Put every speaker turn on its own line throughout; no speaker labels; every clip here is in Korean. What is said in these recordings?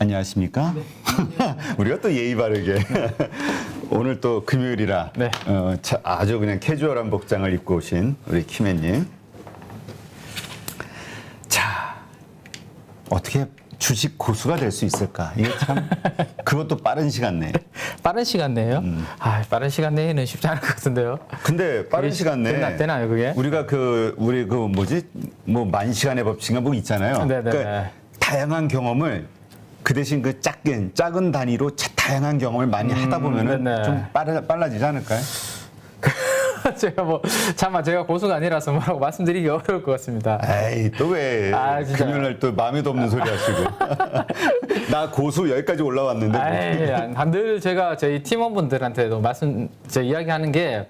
안녕하십니까?
네.
우리가 또 예의 바르게 오늘 또 금요일이라
네.
아주 그냥 캐주얼한 복장을 입고 오신 우리 키맨님. 자, 어떻게 주식 고수가 될 수 있을까? 이게 참 그것도 빠른 시간 내에.
빠른 시간 내에요? 빠른 시간 내에는 쉽지 않을 것 같은데요.
근데 빠른 시간 내에
되나요, 그게?
우리가 우리 뭐 만 시간의 법칙인가 뭐 있잖아요.
네네.
그러니까 다양한 경험을 그 대신 그 작은 단위로 다양한 경험을 많이 하다 보면은
네네.
좀 빨라지지 않을까요?
제가 고수가 아니라서 뭐라고 말씀드리기 어려울 것 같습니다.
에이, 또 왜
진짜.
금요일날 또 마음에도 없는 소리 하시고. 나 고수 여기까지 올라왔는데.
늘 제가 저희 팀원분들한테도 제 이야기하는 게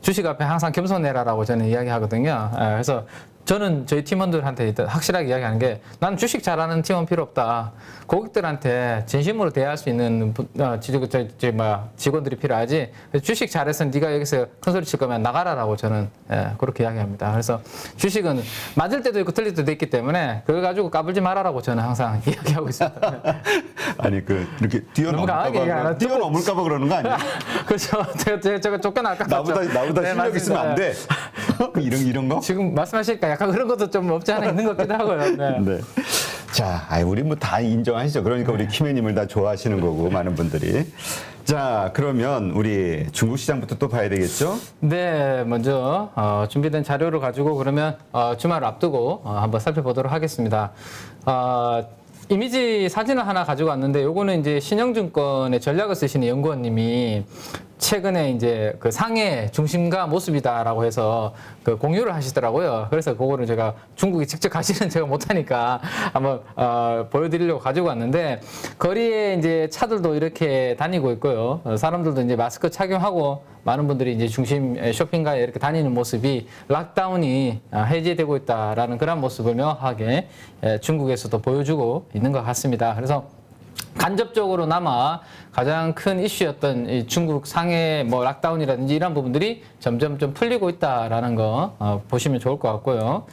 주식 앞에 항상 겸손해라라고 저는 이야기하거든요. 그래서 저는 저희 팀원들한테 일단 확실하게 이야기하는 게 나는 주식 잘하는 팀원 필요 없다. 고객들한테 진심으로 대할 수 있는 직원들이 필요하지. 주식 잘해서 네가 여기서 큰 소리 칠 거면 나가라라고 저는 그렇게 이야기합니다. 그래서 주식은 맞을 때도 있고 틀릴 때도 있기 때문에 그걸 가지고 까불지 말아라고 저는 항상 이야기하고 있습니다.
아니 이렇게 뛰어넘을까 봐 그러는 거 아니에요?
그렇죠. 제가 쫓겨날까 봐.
나보다 실력 있으면 안 돼. 이런 거?
지금 말씀하시니까 약간 그런 것도 좀 없지 않아 있는 것 같기도 하고요. 네.
네. 자, 우리 뭐 다 인정하시죠. 그러니까 우리 키맨님을 다 좋아하시는 거고 많은 분들이. 자, 그러면 우리 중국 시장부터 또 봐야 되겠죠?
네, 먼저 준비된 자료를 가지고 그러면 주말을 앞두고 한번 살펴보도록 하겠습니다. 이미지 사진을 하나 가지고 왔는데 요거는 이제 신영증권의 전략을 쓰시는 연구원님이 최근에 이제 그 상해 중심가 모습이다라고 해서 그 공유를 하시더라고요. 그래서 그거를 제가 중국에 직접 가시는 제가 못하니까 한번 보여드리려고 가지고 왔는데 거리에 이제 차들도 이렇게 다니고 있고요. 사람들도 이제 마스크 착용하고 많은 분들이 이제 중심 쇼핑가에 이렇게 다니는 모습이 락다운이 해제되고 있다라는 그런 모습을 명확하게 중국에서도 보여주고 있는 것 같습니다. 그래서 간접적으로나마 가장 큰 이슈였던 이 중국 상해 뭐 락다운이라든지 이런 부분들이 점점 좀 풀리고 있다라는 거 보시면 좋을 것 같고요.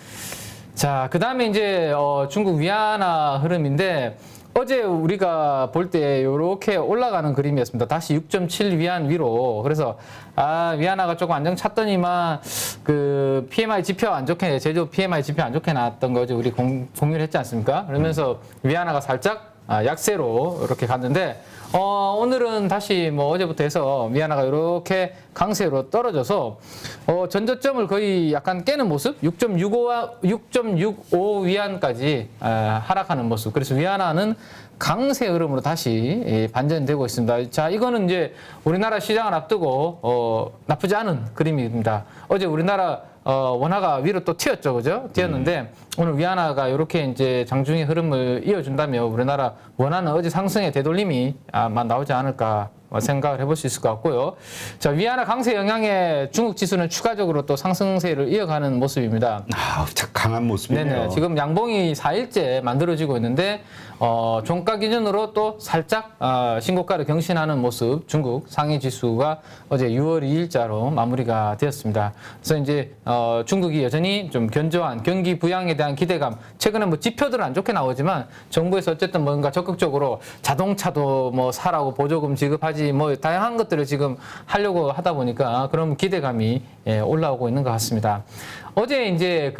자, 그 다음에 이제 중국 위안화 흐름인데 어제 우리가 볼 때 이렇게 올라가는 그림이었습니다. 다시 6.7 위안 위로. 그래서 위안화가 조금 안정 찼더니만 그 PMI 지표 안 좋게 제조 PMI 지표 안 좋게 나왔던 거죠. 우리 공유를 했지 않습니까? 그러면서 위안화가 살짝 약세로 이렇게 갔는데 오늘은 다시 뭐 어제부터 해서 위안화가 이렇게 강세로 떨어져서 전저점을 거의 약간 깨는 모습 6.65 위안까지 하락하는 모습. 그래서 위안화는 강세 흐름으로 다시 반전되고 있습니다. 자, 이거는 이제 우리나라 시장을 앞두고 나쁘지 않은 그림입니다. 어제 우리나라 원화가 위로 또 튀었죠, 그죠? 튀었는데 오늘 위안화가 이렇게 이제 장중의 흐름을 이어준다면 우리나라 원화는 어제 상승의 되돌림이 아마 나오지 않을까 생각을 해볼 수 있을 것 같고요. 자, 위안화 강세 영향에 중국 지수는 추가적으로 또 상승세를 이어가는 모습입니다.
강한 모습이네요.
네네. 지금 양봉이 4일째 만들어지고 있는데 종가 기준으로 또 살짝 신고가를 경신하는 모습. 중국 상해 지수가 어제 6월 2일자로 마무리가 되었습니다. 그래서 이제 중국이 여전히 좀 견조한 경기 부양에 대한 기대감. 최근에 뭐 지표들은 안 좋게 나오지만 정부에서 어쨌든 뭔가 적극적으로 자동차도 뭐 사라고 보조금 지급하지 뭐 다양한 것들을 지금 하려고 하다 보니까 그런 기대감이 올라오고 있는 것 같습니다. 어제 이제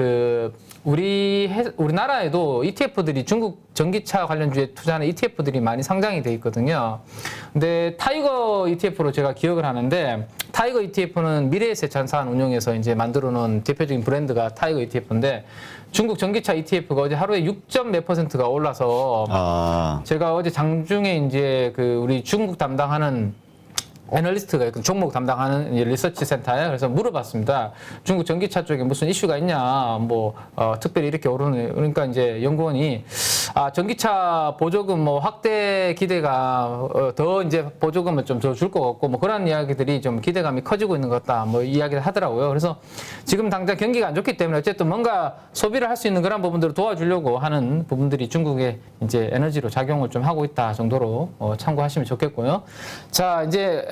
우리나라에도 ETF들이 중국 전기차 관련주에 투자하는 ETF들이 많이 상장이 돼 있거든요. 근데 타이거 ETF로 제가 기억을 하는데 타이거 ETF는 미래에셋자산 운용에서 이제 만들어 놓은 대표적인 브랜드가 타이거 ETF인데 중국 전기차 ETF가 어제 하루에 6몇 %가 올라서 제가 어제 장중에 이제 우리 중국 담당하는 애널리스트가 종목 담당하는 리서치 센터에 그래서 물어봤습니다. 중국 전기차 쪽에 무슨 이슈가 있냐, 특별히 이렇게 오르는, 그러니까 이제 연구원이, 전기차 보조금 확대 기대가, 더 이제 보조금을 좀 더 줄 것 같고, 그런 이야기들이 좀 기대감이 커지고 있는 것 같다, 이야기를 하더라고요. 그래서 지금 당장 경기가 안 좋기 때문에 어쨌든 뭔가 소비를 할 수 있는 그런 부분들을 도와주려고 하는 부분들이 중국의 이제 에너지로 작용을 좀 하고 있다 정도로 참고하시면 좋겠고요. 자, 이제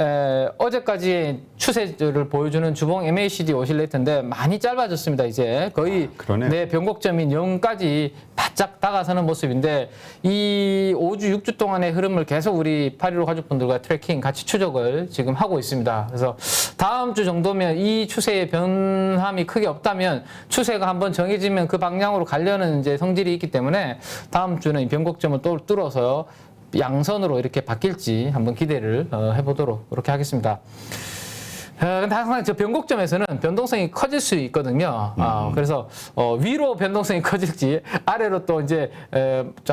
어제까지의 추세를 보여주는 주봉 MACD 오실레이터인데 많이 짧아졌습니다. 이제 거의
그러네.
내 변곡점인 0까지 바짝 다가서는 모습인데 이 5주, 6주 동안의 흐름을 계속 우리 815 가족분들과 트래킹 같이 추적을 지금 하고 있습니다. 그래서 다음 주 정도면 이 추세의 변함이 크게 없다면 추세가 한번 정해지면 그 방향으로 가려는 이제 성질이 있기 때문에 다음 주는 이 변곡점을 또 뚫어서 양선으로 이렇게 바뀔지 한번 기대를 해보도록 그렇게 하겠습니다. 근데 항상 저 변곡점에서는 변동성이 커질 수 있거든요. 그래서 위로 변동성이 커질지 아래로 또 이제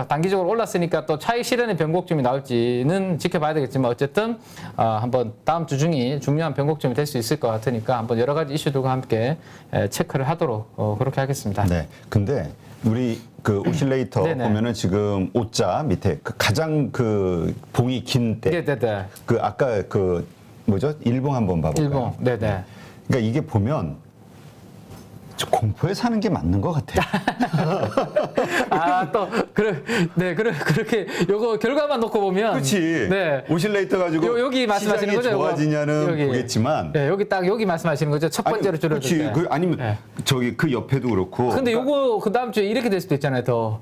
단기적으로 올랐으니까 또 차익 실현의 변곡점이 나올지는 지켜봐야 되겠지만 어쨌든 한번 다음 주 중이 중요한 변곡점이 될 수 있을 것 같으니까 한번 여러 가지 이슈들과 함께 체크를 하도록 그렇게 하겠습니다.
네. 근데 우리 그 오실레이터
네네.
보면은 지금 O자 밑에 그 가장 그 봉이 긴 때.
네네네.
그 아까 그 뭐죠? 일봉 한번 봐볼까요?
일봉. 네네.
그러니까 이게 보면 저 공포에 사는 게 맞는 것 같아요.
그렇게 요거 결과만 놓고 보면.
그렇지.
네.
오실레이터 가지고
여기 말씀하시는
시장이
거죠? 이거?
좋아지냐는
여기.
보겠지만.
네, 여기 말씀하시는 거죠? 첫 번째로 줄어들 때.
그렇지. 아니면
네.
저기 그 옆에도 그렇고.
근데 요거 그 다음 주에 이렇게 될 수도 있잖아요, 더.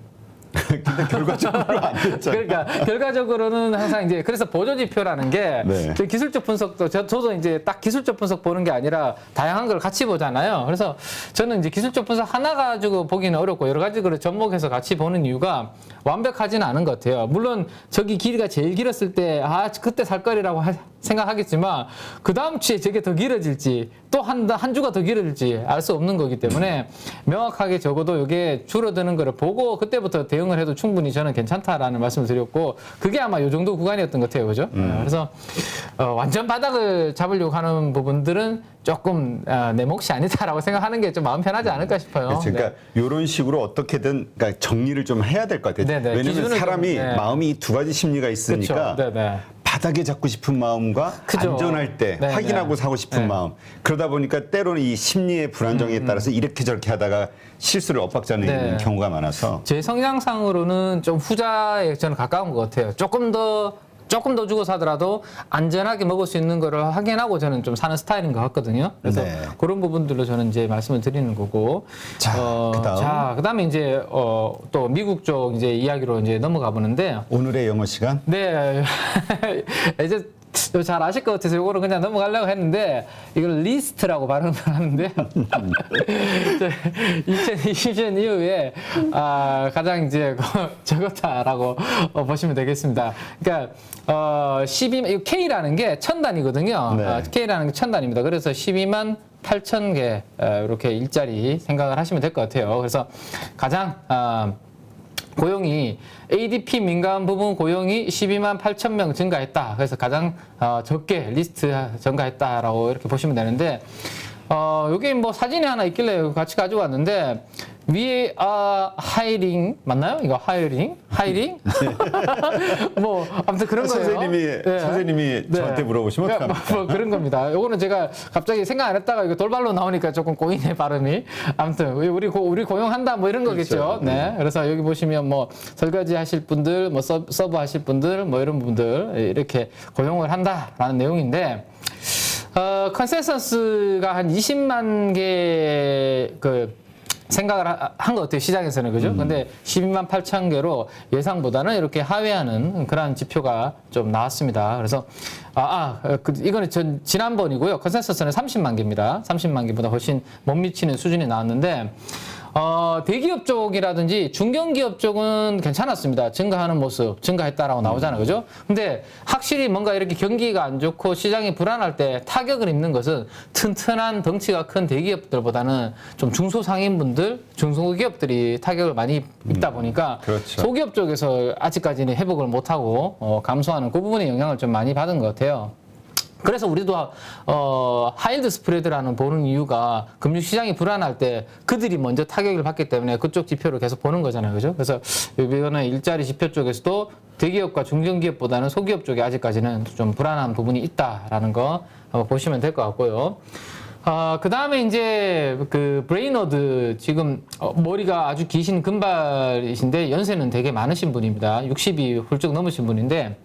근데 결과적으로 안 됐잖아요.
그러니까 결과적으로는 항상 이제 그래서 보조 지표라는 게
네.
저 기술적 분석도 저도 이제 딱 기술적 분석 보는 게 아니라 다양한 걸 같이 보잖아요. 그래서 저는 이제 기술적 분석 하나 가지고 보기는 어렵고 여러 가지 걸 접목해서 같이 보는 이유가 완벽하지는 않은 것 같아요. 물론 저기 길이가 제일 길었을 때 그때 살 거리라고 생각하겠지만 그 다음 주에 저게 더 길어질지 또 한 주가 더 길어질지 알 수 없는 거기 때문에 명확하게 적어도 이게 줄어드는 거를 보고 그때부터 대응을 해도 충분히 저는 괜찮다라는 말씀을 드렸고 그게 아마 이 정도 구간이었던 것 같아요. 그죠? 그래서 완전 바닥을 잡으려고 하는 부분들은 조금 내 몫이 아니다라고 생각하는 게 좀 마음 편하지 않을까 싶어요.
그러니까 이런 식으로 어떻게든 그러니까 정리를 좀 해야 될 것 같아요.
네네.
왜냐하면
기준을
사람이
좀, 네.
마음이 두 가지 심리가 있으니까
그렇죠. 네네.
바닥에 잡고 싶은 마음과
그죠.
안전할 때
네네.
확인하고 사고 싶은
네.
마음. 그러다 보니까 때로는 이 심리의 불안정에 따라서 이렇게 저렇게 하다가 실수를 엇박자는
네.
경우가 많아서
제 성향상으로는 좀 후자에 저는 가까운 것 같아요. 조금 더 주고 사더라도 안전하게 먹을 수 있는 거를 확인하고 저는 좀 사는 스타일인 것 같거든요. 그래서
네.
그런 부분들로 저는 이제 말씀을 드리는 거고.
자, 그다음.
그다음에 이제 또 미국 쪽 이제 이야기로 이제 넘어가 보는데
오늘의 영어 시간
네. 이제 잘 아실 것 같아서 이거를 그냥 넘어가려고 했는데 이걸 리스트라고 발음을 하는데 2020년 이후에 가장 이제 적었다라고 보시면 되겠습니다. 그러니까 12만 K라는 게 1000단이거든요.
네.
K라는 게 1000단입니다. 그래서 12만 8,000개 이렇게 일자리 생각을 하시면 될 것 같아요. 그래서 가장 고용이 ADP 민감 부분 고용이 12만 8천 명 증가했다. 그래서 가장 적게 리스트 증가했다라고 이렇게 보시면 되는데 여기 뭐 사진이 하나 있길래 같이 가지고 왔는데 We are hiring 맞나요? 이거 hiring? 뭐 아무튼 그런 거예요.
선생님이 저한테 물어보시면 어떡합니까?
뭐 그런 겁니다. 요거는 제가 갑자기 생각 안 했다가 이거 돌발로 나오니까 조금 꼬이네 발음이. 아무튼 우리 고용한다 뭐 이런 거겠죠.
그렇죠.
네. 그래서 여기 보시면 뭐 설거지 하실 분들, 뭐 서버 하실 분들, 뭐 이런 분들 이렇게 고용을 한다라는 내용인데. 컨센서스가 한 20만 개 생각을 한 것 같아요, 시장에서는. 그죠? 근데 12만 8천 개로 예상보다는 이렇게 하회하는 그런 지표가 좀 나왔습니다. 그래서, 이거는 지난번이고요. 컨센서스는 30만 개입니다. 30만 개보다 훨씬 못 미치는 수준이 나왔는데, 대기업 쪽이라든지 중견기업 쪽은 괜찮았습니다. 증가하는 모습, 증가했다라고 나오잖아요. 그죠? 근데 확실히 뭔가 이렇게 경기가 안 좋고 시장이 불안할 때 타격을 입는 것은 튼튼한 덩치가 큰 대기업들보다는 좀 중소상인분들, 중소기업들이 타격을 많이 입다 보니까
그렇죠.
소기업 쪽에서 아직까지는 회복을 못하고 감소하는 그 부분에 영향을 좀 많이 받은 것 같아요. 그래서 우리도 하일드 스프레드라는 보는 이유가 금융시장이 불안할 때 그들이 먼저 타격을 받기 때문에 그쪽 지표를 계속 보는 거잖아요. 그죠? 그래서 이거는 일자리 지표 쪽에서도 대기업과 중견기업보다는 소기업 쪽에 아직까지는 좀 불안한 부분이 있다라는 거 보시면 될 것 같고요. 그 다음에 이제 브레이너드 지금 머리가 아주 기신 금발이신데 연세는 되게 많으신 분입니다. 60이 훌쩍 넘으신 분인데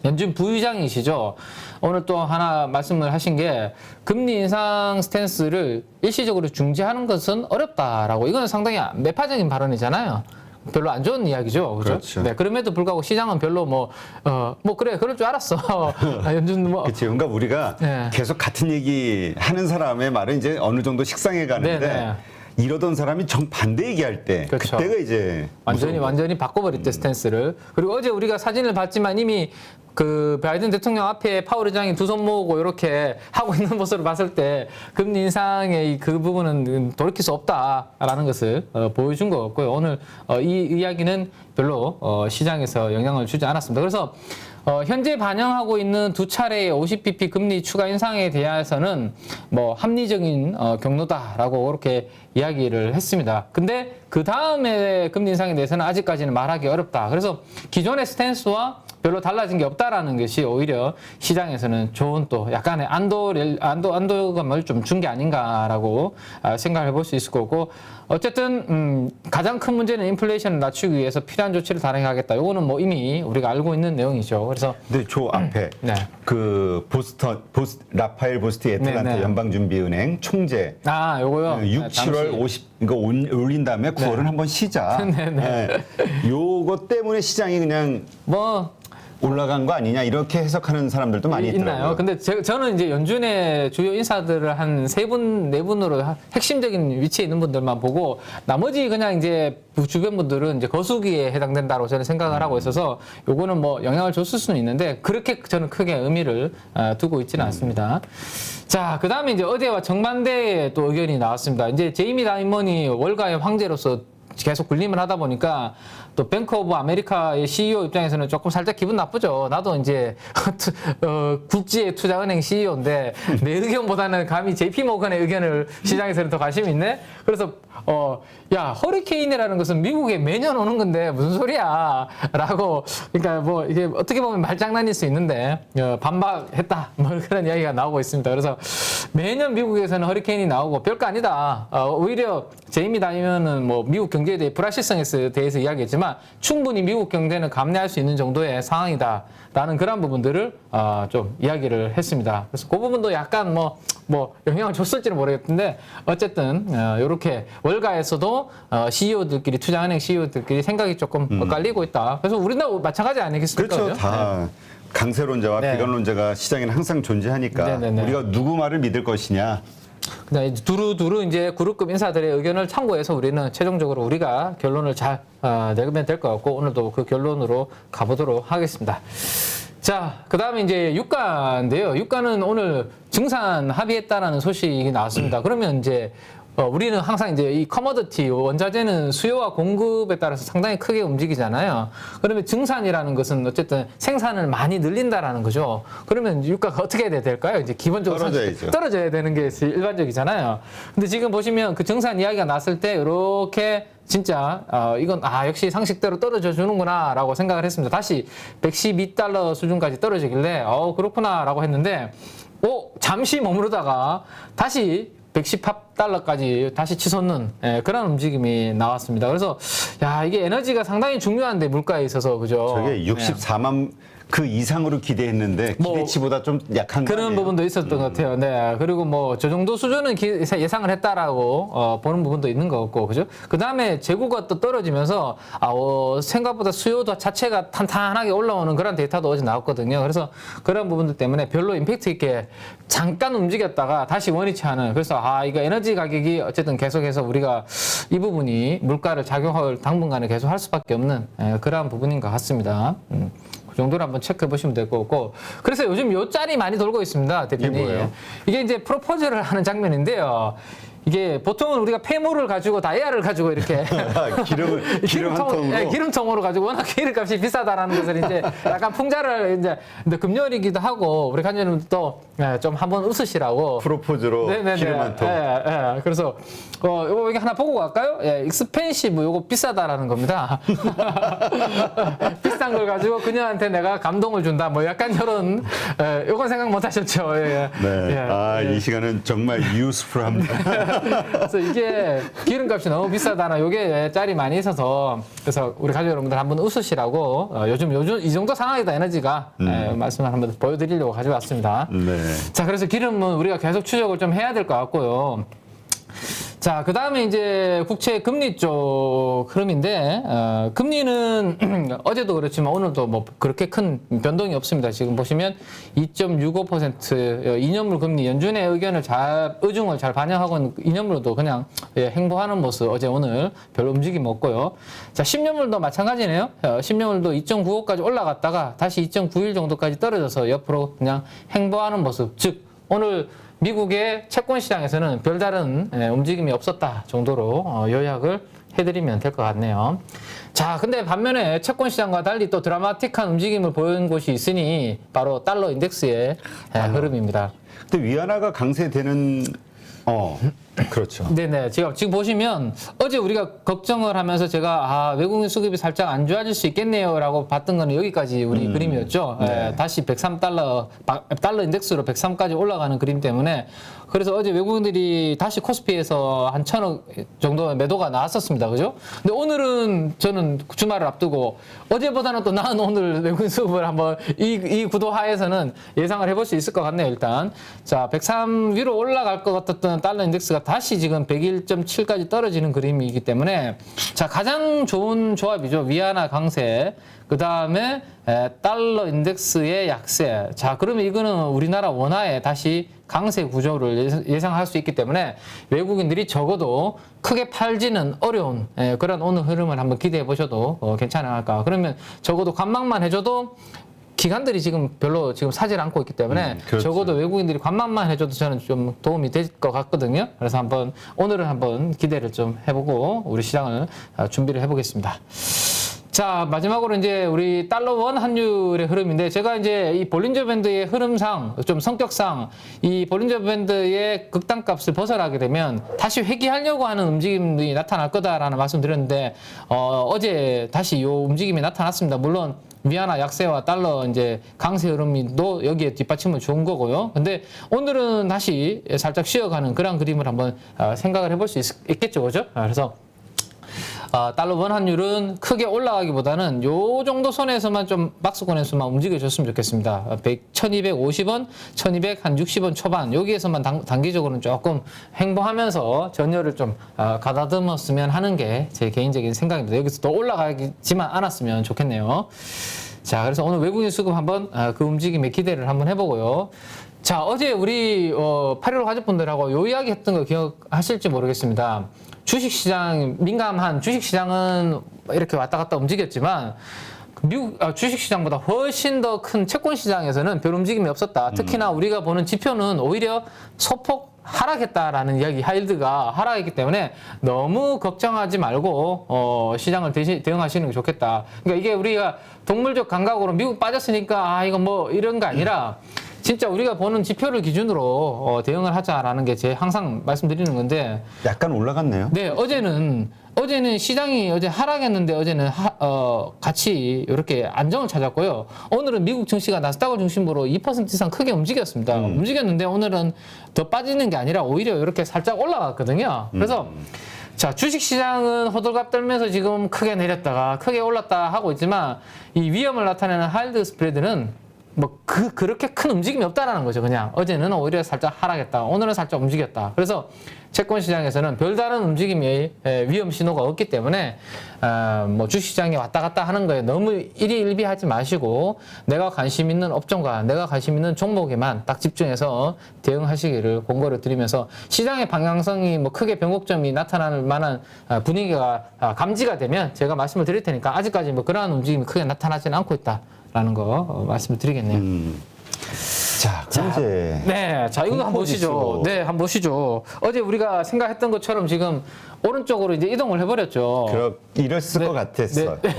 연준 부의장이시죠. 오늘 또 하나 말씀을 하신 게 금리 인상 스탠스를 일시적으로 중지하는 것은 어렵다라고. 이건 상당히 매파적인 발언이잖아요. 별로 안 좋은 이야기죠. 그죠?
그렇죠.
네, 그럼에도 불구하고 시장은 별로 그래, 그럴 줄 알았어. 연준
그렇지. 그러니까 우리가
네.
계속 같은 얘기 하는 사람의 말은 이제 어느 정도 식상해 가는데
네.
이러던 사람이 정반대 얘기할 때
그렇죠.
그때가 이제
완전히 바꿔버릴 때 스탠스를. 그리고 어제 우리가 사진을 봤지만 이미 그 바이든 대통령 앞에 파월 의장이 두 손 모으고 이렇게 하고 있는 모습을 봤을 때 금리 인상의 그 부분은 돌이킬 수 없다라는 것을 보여준 것 같고요. 오늘 이 이야기는 별로 시장에서 영향을 주지 않았습니다. 그래서 현재 반영하고 있는 두 차례의 50bp 금리 추가 인상에 대해서는 뭐 합리적인 경로다라고 그렇게 이야기를 했습니다. 근데 그 다음에 금리 인상에 대해서는 아직까지는 말하기 어렵다. 그래서 기존의 스탠스와 별로 달라진 게 없다라는 것이 오히려 시장에서는 좋은 또 약간의 안도감을 좀 준 게 아닌가라고 생각을 해볼 수 있을 거고, 어쨌든 가장 큰 문제는 인플레이션을 낮추기 위해서 필요한 조치를 단행하겠다. 이거는 뭐 이미 우리가 알고 있는 내용이죠. 그래서
근데 저 앞에
네.
그 라파엘 보스트 애틀란타
네, 네.
연방준비은행 총재
요거요.
6, 7월 50 이거 올린 다음에 9월은 한번 쉬자. 네. 요거 때문에 시장이 그냥
뭐
올라간 거 아니냐 이렇게 해석하는 사람들도 많이
있나요?
있더라고요.
근데 저는 이제 연준의 주요 인사들을 한 3분, 4분으로 핵심적인 위치에 있는 분들만 보고 나머지 그냥 이제 주변 분들은 이제 거수기에 해당된다고 저는 생각을 하고 있어서 요거는 뭐 영향을 줬을 수는 있는데 그렇게 저는 크게 의미를 두고 있지는 않습니다. 자, 그 다음에 이제 어제와 정반대의 또 의견이 나왔습니다. 이제 제이미 다이먼이 월가의 황제로서 계속 군림을 하다 보니까 또 뱅크 오브 아메리카의 CEO 입장에서는 조금 살짝 기분 나쁘죠. 나도 이제 국지의 투자은행 CEO인데 내 의견보다는 감히 JP 모건의 의견을 시장에서는 더 관심이 있네. 그래서 야, 허리케인이라는 것은 미국에 매년 오는 건데 무슨 소리야? 라고, 그러니까 뭐 이게 어떻게 보면 말장난일 수 있는데 반박했다. 뭐 그런 이야기가 나오고 있습니다. 그래서 매년 미국에서는 허리케인이 나오고 별거 아니다. 오히려 제이미 다이먼은 뭐 미국 경제에 대해 불확실성에 대해서 이야기했지만 충분히 미국 경제는 감내할 수 있는 정도의 상황이다라는 그런 부분들을 좀 이야기를 했습니다. 그래서 그 부분도 약간 뭐 영향을 줬을지는 모르겠는데 어쨌든 이렇게 월가에서도 CEO들끼리 투자은행 CEO들끼리 생각이 조금 엇갈리고 있다. 그래서 우리나라 마찬가지 아니겠습니까?
그렇죠. 다 강세론자와
네.
비관론자가 시장에는 항상 존재하니까
네네네.
우리가 누구 말을 믿을 것이냐.
그다음에 두루두루 이제 그룹급 인사들의 의견을 참고해서 우리는 최종적으로 우리가 결론을 잘 내면 될 것 같고 오늘도 그 결론으로 가보도록 하겠습니다. 자, 그 다음에 이제 유가인데요. 유가는 오늘 증산 합의했다라는 소식이 나왔습니다. 그러면 이제 우리는 항상 이제 이 커머디티 원자재는 수요와 공급에 따라서 상당히 크게 움직이잖아요. 그러면 증산이라는 것은 어쨌든 생산을 많이 늘린다라는 거죠. 그러면 유가가 어떻게 돼야 될까요? 이제 기본적으로 떨어져야 되는 게 일반적이잖아요. 근데 지금 보시면 그 증산 이야기가 났을 때 이렇게 진짜 이건 역시 상식대로 떨어져 주는구나라고 생각을 했습니다. 다시 112달러 수준까지 떨어지길래 그렇구나라고 했는데 잠시 머무르다가 다시 118달러까지 다시 치솟는 그런 움직임이 나왔습니다. 그래서 이게 에너지가 상당히 중요한데 물가에 있어서 그죠?
저게 64만 그 이상으로 기대했는데 기대치보다 좀 약한
그런 부분도 있었던 것 같아요. 네. 그리고 뭐 저 정도 수준은 예상을 했다라고 보는 부분도 있는 것 같고, 그죠? 그 다음에 재고가 또 떨어지면서 생각보다 수요도 자체가 탄탄하게 올라오는 그런 데이터도 어제 나왔거든요. 그래서 그런 부분들 때문에 별로 임팩트 있게 잠깐 움직였다가 다시 원위치 하는. 그래서 이거 에너지 가격이 어쨌든 계속해서 우리가 이 부분이 물가를 작용할 당분간에 계속 할 수밖에 없는 그러한 부분인 것 같습니다. 그 정도로 한번 체크해 보시면 될 것 같고. 그래서 요즘 요 짤이 많이 돌고 있습니다, 대표님.
이게 뭐예요?
이게 이제 프로포즈를 하는 장면인데요. 이게 보통은 우리가 폐물을 가지고 다이아를 가지고 이렇게
기름 한 통으로
기름통으로 가지고 워낙 기름값이 비싸다라는 것을 이제 약간 풍자를 이제 근데 금요일이기도 하고 우리 간장님 또 좀 한번 웃으시라고
프로포즈로 기름 한 통.
그래서 요거 하나 보고 갈까요? 익스펜시브 요거 비싸다라는 겁니다. 비싼 걸 가지고 그녀한테 내가 감동을 준다. 뭐 약간 이런 요건 생각 못 하셨죠?
이 시간은 정말 유스풀합니다.
그래서 이게 기름값이 너무 비싸다나 요게 짤이 많이 있어서 그래서 우리 가족 여러분들 한번 웃으시라고 요즘 이 정도 상황이다 에너지가 말씀을 한번 보여드리려고 가져왔습니다.
네.
자, 그래서 기름은 우리가 계속 추적을 좀 해야 될 것 같고요. 자, 그 다음에 이제 국채 금리 쪽 흐름인데, 금리는 어제도 그렇지만 오늘도 뭐 그렇게 큰 변동이 없습니다. 지금 보시면 2.65% 2년물 금리 연준의 의견을 의중을 잘 반영하고 2년물도 그냥 행보하는 모습 어제 오늘 별 움직임 없고요. 자, 10년물도 마찬가지네요. 10년물도 2.95까지 올라갔다가 다시 2.91 정도까지 떨어져서 옆으로 그냥 행보하는 모습. 즉, 오늘 미국의 채권 시장에서는 별다른 움직임이 없었다 정도로 요약을 해드리면 될 것 같네요. 자, 근데 반면에 채권 시장과 달리 또 드라마틱한 움직임을 보인 곳이 있으니 바로 달러 인덱스의 흐름입니다.
근데 위안화가 강세되는 그렇죠.
네네. 지금 보시면 어제 우리가 걱정을 하면서 제가 외국인 수급이 살짝 안 좋아질 수 있겠네요라고 봤던 거는 여기까지 우리 그림이었죠.
네.
다시 103달러 달러 인덱스로 103까지 올라가는 그림 때문에 그래서 어제 외국인들이 다시 코스피에서 한 1,000억 정도 매도가 나왔었습니다. 그죠? 근데 오늘은 저는 주말을 앞두고 어제보다는 또 나은 오늘 외국인 수급을 한번 이 구도 하에서는 예상을 해볼 수 있을 것 같네요. 일단 자, 103 위로 올라갈 것 같았던 달러 인덱스가 다시 지금 101.7까지 떨어지는 그림이기 때문에 자, 가장 좋은 조합이죠. 위안화 강세, 그 다음에 달러 인덱스의 약세. 자, 그러면 이거는 우리나라 원화에 다시 강세 구조를 예상할 수 있기 때문에 외국인들이 적어도 크게 팔지는 어려운 그런 오늘 흐름을 한번 기대해 보셔도 괜찮지 않을까. 그러면 적어도 관망만 해줘도 기관들이 지금 별로 지금 사질 않고 있기 때문에
그렇죠.
적어도 외국인들이 관망만 해줘도 저는 좀 도움이 될 것 같거든요. 그래서 오늘은 한번 기대를 좀 해보고 우리 시장을 준비를 해보겠습니다. 자, 마지막으로 이제 우리 달러 원 환율의 흐름인데 제가 이제 이 볼린저 밴드의 흐름상 좀 성격상 이 볼린저 밴드의 극단값을 벗어나게 되면 다시 회귀하려고 하는 움직임이 나타날 거다라는 말씀드렸는데 어제 다시 요 움직임이 나타났습니다. 물론 위안화 약세와 달러 이제 강세 흐름도 여기에 뒷받침을 좋은 거고요. 근데 오늘은 다시 살짝 쉬어가는 그런 그림을 한번 생각을 해볼 수 있겠죠, 그죠? 그래서 달러 원 환율은 크게 올라가기보다는 요 정도 선에서만 좀 박스권에서만 움직여줬으면 좋겠습니다. 1250원, 1260원 초반 여기에서만 단기적으로는 조금 행보하면서 전열을 좀 가다듬었으면 하는 게 제 개인적인 생각입니다. 여기서 더 올라가지만 않았으면 좋겠네요. 자, 그래서 오늘 외국인 수급 한번 그 움직임에 기대를 한번 해보고요. 자, 어제 우리 8.15 가족분들하고 요 이야기 했던 거 기억하실지 모르겠습니다. 주식시장, 민감한 주식시장은 이렇게 왔다 갔다 움직였지만 미국 주식시장보다 훨씬 더 큰 채권시장에서는 별 움직임이 없었다. 특히나 우리가 보는 지표는 오히려 소폭 하락했다라는 이야기, 하이힐드가 하락했기 때문에 너무 걱정하지 말고 시장을 대응하시는 게 좋겠다. 그러니까 이게 우리가 동물적 감각으로 미국 빠졌으니까 이거 뭐 이런 거 아니라 진짜 우리가 보는 지표를 기준으로 대응을 하자라는 게 제 항상 말씀드리는 건데
약간 올라갔네요.
네, 어제는 시장이 어제 하락했는데 어제는 같이 이렇게 안정을 찾았고요. 오늘은 미국 증시가 나스닥을 중심으로 2% 이상 크게 움직였습니다. 움직였는데 오늘은 더 빠지는 게 아니라 오히려 이렇게 살짝 올라갔거든요. 그래서 자, 주식시장은 호들갑 떨면서 지금 크게 내렸다가 크게 올랐다 하고 있지만 이 위험을 나타내는 하이힐드 스프레드는 뭐 그렇게 큰 움직임이 없다라는 거죠. 그냥 어제는 오히려 살짝 하락했다, 오늘은 살짝 움직였다. 그래서 채권 시장에서는 별다른 움직임의 위험 신호가 없기 때문에 뭐 주식시장에 왔다 갔다 하는 거에 너무 일희일비하지 마시고 내가 관심 있는 업종과 내가 관심 있는 종목에만 딱 집중해서 대응하시기를 권고를 드리면서 시장의 방향성이 뭐 크게 변곡점이 나타날 만한 분위기가 감지가 되면 제가 말씀을 드릴 테니까 아직까지 뭐 그러한 움직임이 크게 나타나지는 않고 있다라는 거 말씀을 드리겠네요.
자, 이제
네, 자, 이거 한번 보시죠. 네, 한번 보시죠. 어제 우리가 생각했던 것처럼 지금 오른쪽으로 이제 이동을 해버렸죠.
이랬을 것 같았어.
네.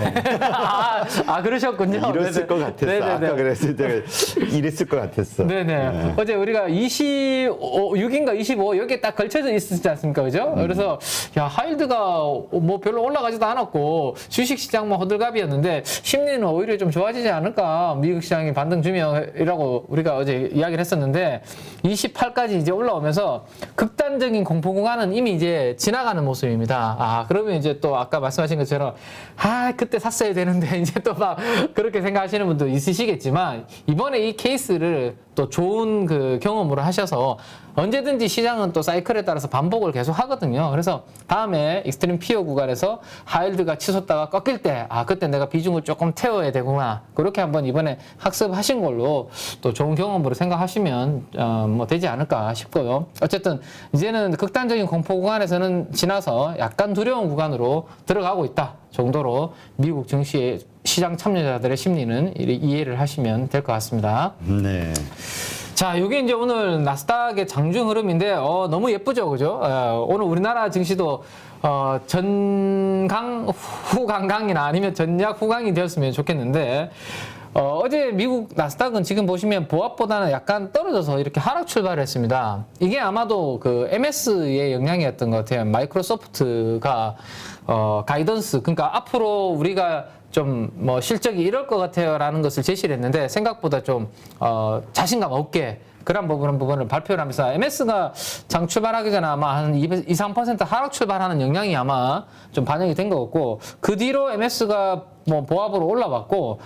그러셨군요.
이랬을 것 같았어.
네네네.
아까 그랬을 때 이랬을 것 같았어.
네네.
네.
어제 우리가 26인가 25 여기에 딱 걸쳐져 있었지 않습니까? 그죠? 그래서 야, 하이힐드가 뭐 별로 올라가지도 않았고 주식시장만 호들갑이었는데 심리는 오히려 좀 좋아지지 않을까? 미국 시장이 반등 주면이라고 우리가 어제 이야기를 했었는데 28까지 이제 올라오면서 극단적인 공포 구간은 이미 이제 지나가는 모습입니다. 그러면 이제 또 아까 말씀하신 것처럼 그때 샀어야 되는데 이제 또 막 그렇게 생각하시는 분도 있으시겠지만 이번에 이 케이스를 또 좋은 그 경험으로 하셔서 언제든지 시장은 또 사이클에 따라서 반복을 계속 하거든요. 그래서 다음에 익스트림 피어 구간에서 하일드가 치솟다가 꺾일 때 그때 내가 비중을 조금 태워야 되구나. 그렇게 한번 이번에 학습하신 걸로 또 좋은 경험으로 생각하시면 뭐 되지 않을까 싶고요. 어쨌든 이제는 극단적인 공포 구간에서는 지나서 약간 두려운 구간으로 들어가고 있다 정도로 미국 증시의 시장 참여자들의 심리는 이해를 하시면 될 것 같습니다.
네.
자, 이게 이제 오늘 나스닥의 장중 흐름인데, 너무 예쁘죠, 그죠? 오늘 우리나라 증시도, 전강, 후강강이나 아니면 전약 후강이 되었으면 좋겠는데, 어제 미국 나스닥은 지금 보시면 보합보다는 약간 떨어져서 이렇게 하락 출발을 했습니다. 이게 아마도 그 MS의 영향이었던 것 같아요. 마이크로소프트가, 가이던스, 그러니까 앞으로 우리가 좀 뭐 실적이 이럴 것 같아요 라는 것을 제시를 했는데 생각보다 좀 자신감 없게 그런 부분을 발표를 하면서 MS가 장 출발하기 전에 아마 한 2-3% 하락 출발하는 영향이 아마 좀 반영이 된 것 같고 그 뒤로 MS가 뭐 보합으로 올라왔고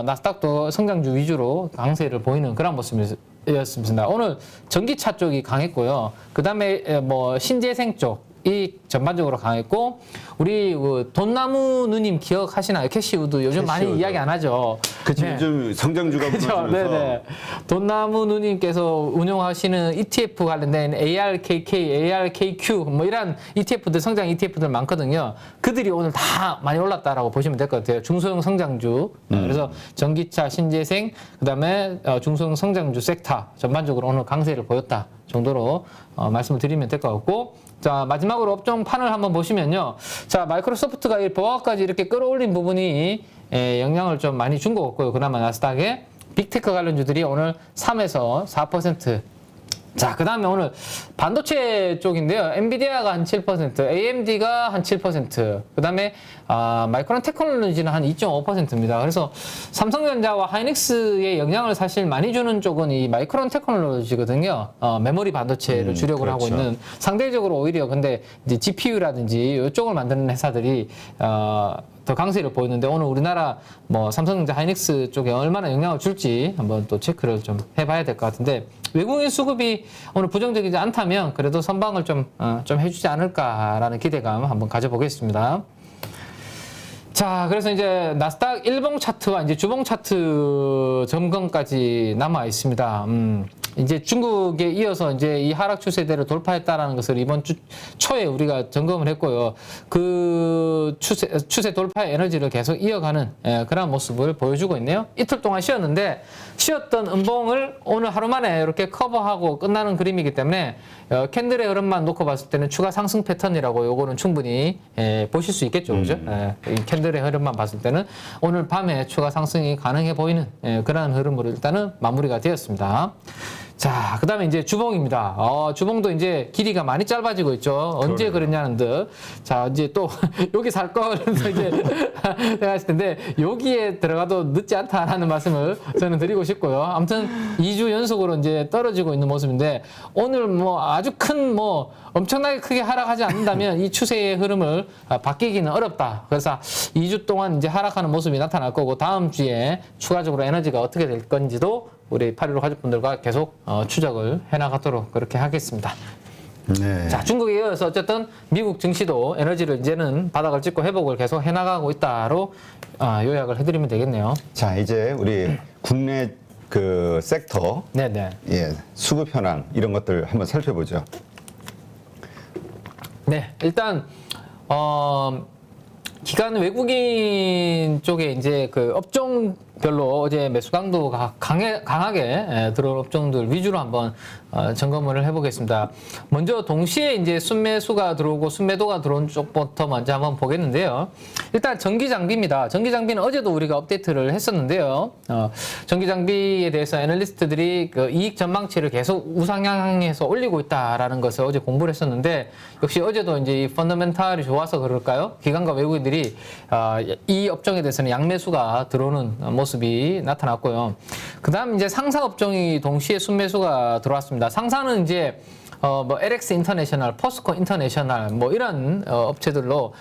나스닥도 성장주 위주로 강세를 보이는 그런 모습이었습니다. 오늘 전기차 쪽이 강했고요. 그 다음에 뭐 신재생 쪽이 전반적으로 강했고 우리 그 돈나무 누님 기억하시나요? 캐시우드 요즘 많이 이야기 안 하죠.
그치,
네.
요즘 성장주가
그렇죠.
무너지면서
네네. 돈나무 누님께서 운용하시는 ETF 관련된 ARKK, ARKQ 뭐 이런 ETF들 성장 ETF들 많거든요. 그들이 오늘 다 많이 올랐다라고 보시면 될 것 같아요. 중소형 성장주. 그래서 전기차, 신재생, 그다음에 중소형 성장주 섹터 전반적으로 오늘 강세를 보였다 정도로 말씀을 드리면 될 것 같고. 자, 마지막으로 업종 판을 한번 보시면요. 자, 마이크로소프트가 이 보합까지 이렇게 끌어올린 부분이 영향을 좀 많이 준 것 같고요. 그나마 나스닥에 빅테크 관련주들이 오늘 3에서 4%. 자, 그 다음에 오늘 반도체 쪽인데요. 엔비디아가 한 7%, AMD가 한 7%, 그 다음에 마이크론 테크놀로지는 한 2.5%입니다. 그래서 삼성전자와 하이닉스의 영향을 사실 많이 주는 쪽은 이 마이크론 테크놀로지거든요. 메모리 반도체를 주력을 하고
그렇죠.
있는 상대적으로 오히려 근데 이제 GPU라든지 이쪽을 만드는 회사들이 더 강세를 보이는데 오늘 우리나라 뭐 삼성전자 하이닉스 쪽에 얼마나 영향을 줄지 한번 또 체크를 좀 해봐야 될 것 같은데 외국인 수급이 오늘 부정적이지 않다면 그래도 선방을 좀 해주지 않을까라는 기대감 한번 가져보겠습니다. 자, 그래서 이제 나스닥 일봉 차트와 이제 주봉 차트 점검까지 남아 있습니다. 이제 중국에 이어서 이제 이 하락 추세대를 돌파했다라는 것을 이번 주 초에 우리가 점검을 했고요. 그 추세 돌파의 에너지를 계속 이어가는 그런 모습을 보여주고 있네요. 이틀 동안 쉬었는데 쉬었던 음봉을 오늘 하루 만에 이렇게 커버하고 끝나는 그림이기 때문에 캔들의 흐름만 놓고 봤을 때는 추가 상승 패턴이라고 요거는 충분히 보실 수 있겠죠. 그죠? 이 캔들의 흐름만 봤을 때는 오늘 밤에 추가 상승이 가능해 보이는 그런 흐름으로 일단은 마무리가 되었습니다. 자, 그 다음에 이제 주봉입니다. 주봉도 이제 길이가 많이 짧아지고 있죠. 언제 그랬냐는 듯. 자, 이제 또, 여기 살 거, 그래서 이제, 생각하실 텐데, 여기에 들어가도 늦지 않다라는 말씀을 저는 드리고 싶고요. 아무튼, 2주 연속으로 이제 떨어지고 있는 모습인데, 오늘 뭐 아주 큰 뭐, 엄청나게 크게 하락하지 않는다면 이 추세의 흐름을 바뀌기는 어렵다. 그래서 2주 동안 이제 하락하는 모습이 나타날 거고, 다음 주에 추가적으로 에너지가 어떻게 될 건지도 우리 8.15 가족분들과 계속 추적을 해나가도록 그렇게 하겠습니다.
네.
자, 중국에 이어서 어쨌든 미국 증시도 에너지를 이제는 바닥을 찍고 회복을 계속 해나가고 있다로 요약을 해드리면 되겠네요.
자, 이제 우리 국내 그 섹터
네네.
수급 현황 이런 것들 한번 살펴보죠.
네, 일단 기관 외국인 쪽에 이제 그 업종별로 어제 매수 강도가 강하게 들어온 업종들 위주로 한번 점검을 해보겠습니다. 먼저 동시에 이제 순매수가 들어오고 순매도가 들어온 쪽부터 먼저 한번 보겠는데요. 일단 전기장비입니다. 전기장비는 어제도 우리가 업데이트를 했었는데요. 전기장비에 대해서 애널리스트들이 그 이익 전망치를 계속 우상향해서 올리고 있다라는 것을 어제 공부를 했었는데 역시 어제도 이제 이 펀더멘탈이 좋아서 그럴까요? 기관과 외국인들이 외국인들이 이 업종에 대해서는 양매수가 들어오는 모습이 나타났고요. 그다음 이제 상사 업종이 동시에 순매수가 들어왔습니다. 상사는 이제 뭐 LX 인터내셔널, 포스코 인터내셔널 뭐 이런 업체들로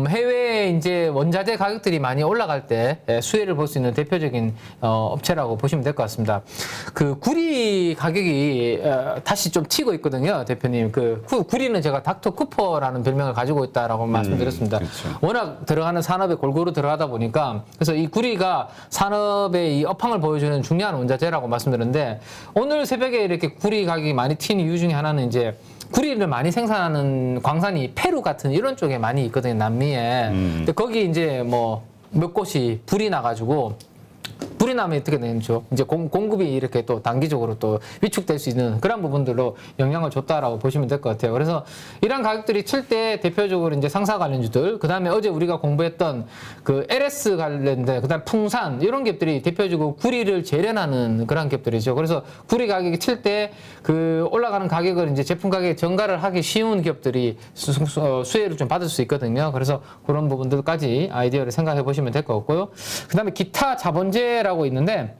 해외에 이제 원자재 가격들이 많이 올라갈 때 수혜를 볼 수 있는 대표적인 업체라고 보시면 될 것 같습니다. 그 구리 가격이 다시 좀 튀고 있거든요, 대표님. 그 구리는 제가 닥터 쿠퍼라는 별명을 가지고 있다라고 말씀드렸습니다.
그렇죠.
워낙 들어가는 산업에 골고루 들어가다 보니까 그래서 이 구리가 산업의 이 업황을 보여주는 중요한 원자재라고 말씀드렸는데 오늘 새벽에 이렇게 구리 가격이 많이 튄 이유 중에 하나는 이제 구리를 많이 생산하는 광산이 페루 같은 이런 쪽에 많이 있거든요, 남미에. 근데 거기 이제 뭐 몇 곳이 불이 나가지고 불이 나면 어떻게 되죠? 이제 공급이 이렇게 또 단기적으로 또 위축될 수 있는 그런 부분들로 영향을 줬다라고 보시면 될 것 같아요. 그래서 이런 가격들이 칠 때 대표적으로 이제 상사 관련주들, 그 다음에 어제 우리가 공부했던 그 LS 관련된, 그 다음 풍산 이런 기업들이 대표적으로 구리를 재련하는 그런 기업들이죠. 그래서 구리 가격이 칠 때 그 올라가는 가격을 이제 제품 가격에 전가를 하기 쉬운 기업들이 수혜를 좀 받을 수 있거든요. 그래서 그런 부분들까지 아이디어를 생각해 보시면 될 것 같고요. 그 다음에 기타 자본재라고 있는데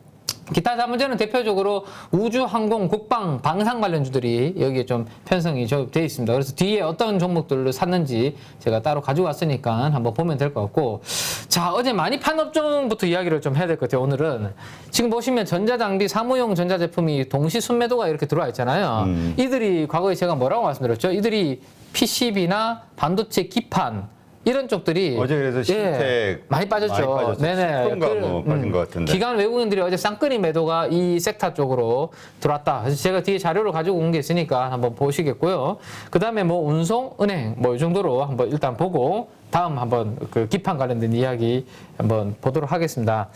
기타 자본재는 대표적으로 우주, 항공, 국방, 방산 관련주들이 여기에 좀 편성이 되어 있습니다. 그래서 뒤에 어떤 종목들을 샀는지 제가 따로 가지고 왔으니까 한번 보면 될 것 같고, 자, 어제 많이 판 업종부터 이야기를 좀 해야 될 것 같아요. 오늘은 지금 보시면 전자장비, 사무용 전자제품이 동시 순매도가 이렇게 들어와 있잖아요. 이들이 과거에 제가 뭐라고 말씀드렸죠? 이들이 PCB나 반도체 기판 이런 쪽들이
어제 그래서 신택
많이 빠졌죠. 네네.
뭐 빠진 것 같은데.
기관 외국인들이 어제 쌍끌이 매도가 이 섹터 쪽으로 들어왔다. 그래서 제가 뒤에 자료를 가지고 온 게 있으니까 한번 보시겠고요. 그 다음에 뭐 운송, 은행 뭐 이 정도로 한번 일단 보고 다음 한번 그 기판 관련된 이야기 한번 보도록 하겠습니다.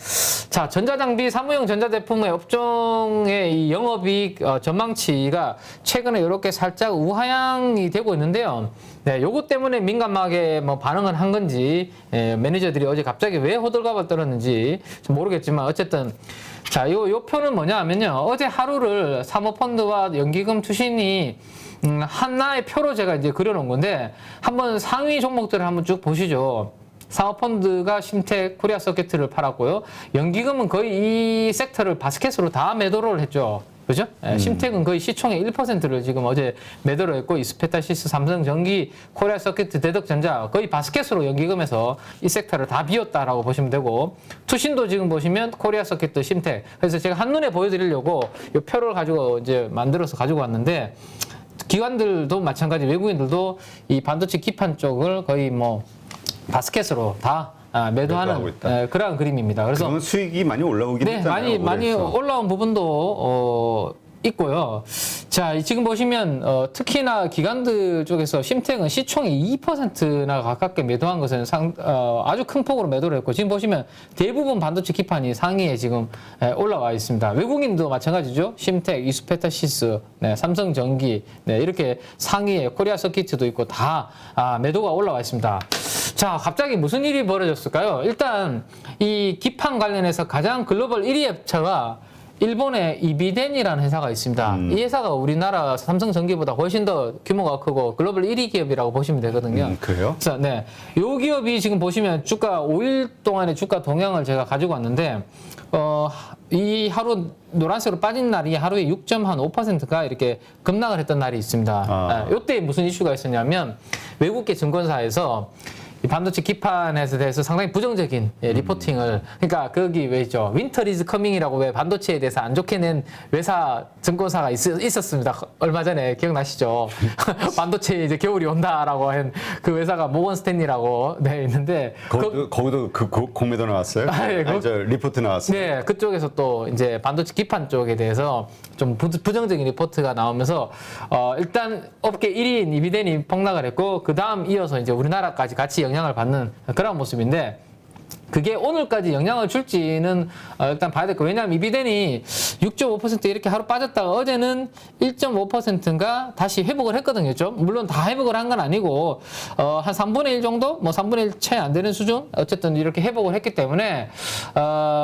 자, 전자장비, 사무용 전자제품의 업종의 이 영업이익 전망치가 최근에 이렇게 살짝 우하향이 되고 있는데요. 네, 요것 때문에 민감하게 뭐 반응을 한 건지 매니저들이 어제 갑자기 왜 호들갑을 떨었는지 좀 모르겠지만 어쨌든 자, 요 표는 뭐냐 하면요. 어제 하루를 사모펀드와 연기금 투신이 하나의 표로 제가 이제 그려놓은 건데 한번 상위 종목들을 한번 쭉 보시죠. 사모펀드가 심텍, 코리아 서킷을 팔았고요. 연기금은 거의 이 섹터를 바스켓으로 다 매도를 했죠. 그죠? 심텍은 거의 시총의 1%를 지금 어제 매도를 했고, 이스페타시스, 삼성전기, 코리아 서킷, 대덕전자 거의 바스켓으로 연기금에서 이 섹터를 다 비웠다라고 보시면 되고, 투신도 지금 보시면 코리아 서킷, 심텍. 그래서 제가 한눈에 보여드리려고 이 표를 가지고 이제 만들어서 가지고 왔는데, 기관들도 마찬가지, 외국인들도 이 반도체 기판 쪽을 거의 뭐 바스켓으로 다 매도하는 그런 그림입니다. 그래서
그건 수익이 많이 올라오긴 했잖아요.
많이 올라온 부분도 있고요. 자, 지금 보시면 특히나 기관들 쪽에서 심텍은 시총이 2%나 가깝게 매도한 것은 아주 큰 폭으로 매도를 했고, 지금 보시면 대부분 반도체 기판이 상위에 지금 올라와 있습니다. 외국인도 마찬가지죠. 심텍, 이스페타시스, 삼성전기 이렇게 상위에 코리아 서킷도 있고 다 매도가 올라와 있습니다. 자, 갑자기 무슨 일이 벌어졌을까요? 일단 이 기판 관련해서 가장 글로벌 1위 업체가 일본의 이비덴이라는 회사가 있습니다. 이 회사가 우리나라 삼성전기보다 훨씬 더 규모가 크고 글로벌 1위 기업이라고 보시면 되거든요.
그래요?
그래서 네, 요 기업이 지금 보시면 주가 5일 동안의 주가 동향을 제가 가지고 왔는데 이 하루 노란색으로 빠진 날이 하루에 6.5%가 이렇게 급락을 했던 날이 있습니다. 요때 무슨 이슈가 있었냐면 외국계 증권사에서 이 반도체 기판에 대해서 상당히 부정적인 리포팅을, 그러니까 거기 왜 있죠? 윈터 이즈 커밍이라고 왜 반도체에 대해서 안 좋게 낸 외사 증권사가 있었습니다. 얼마 전에 기억나시죠? 반도체 이제 겨울이 온다라고 한 그 회사가 모건 스탠리라고 있는데
거기도 그 공매도 나왔어요? 저 리포트 나왔어요.
네, 그쪽에서 또 이제 반도체 기판 쪽에 대해서 좀 부정적인 리포트가 나오면서 일단 업계 1위인 이비덴이 폭락을 했고, 그 다음 이어서 이제 우리나라까지 같이 영향을 받는 그런 모습인데, 그게 오늘까지 영향을 줄지는 일단 봐야 될 거예요. 왜냐하면 이비덴이 6.5% 이렇게 하루 빠졌다가 어제는 1.5%인가 다시 회복을 했거든요. 좀 물론 다 회복을 한 건 아니고 한 3분의 1 정도? 뭐 3분의 1 차이 안 되는 수준? 어쨌든 이렇게 회복을 했기 때문에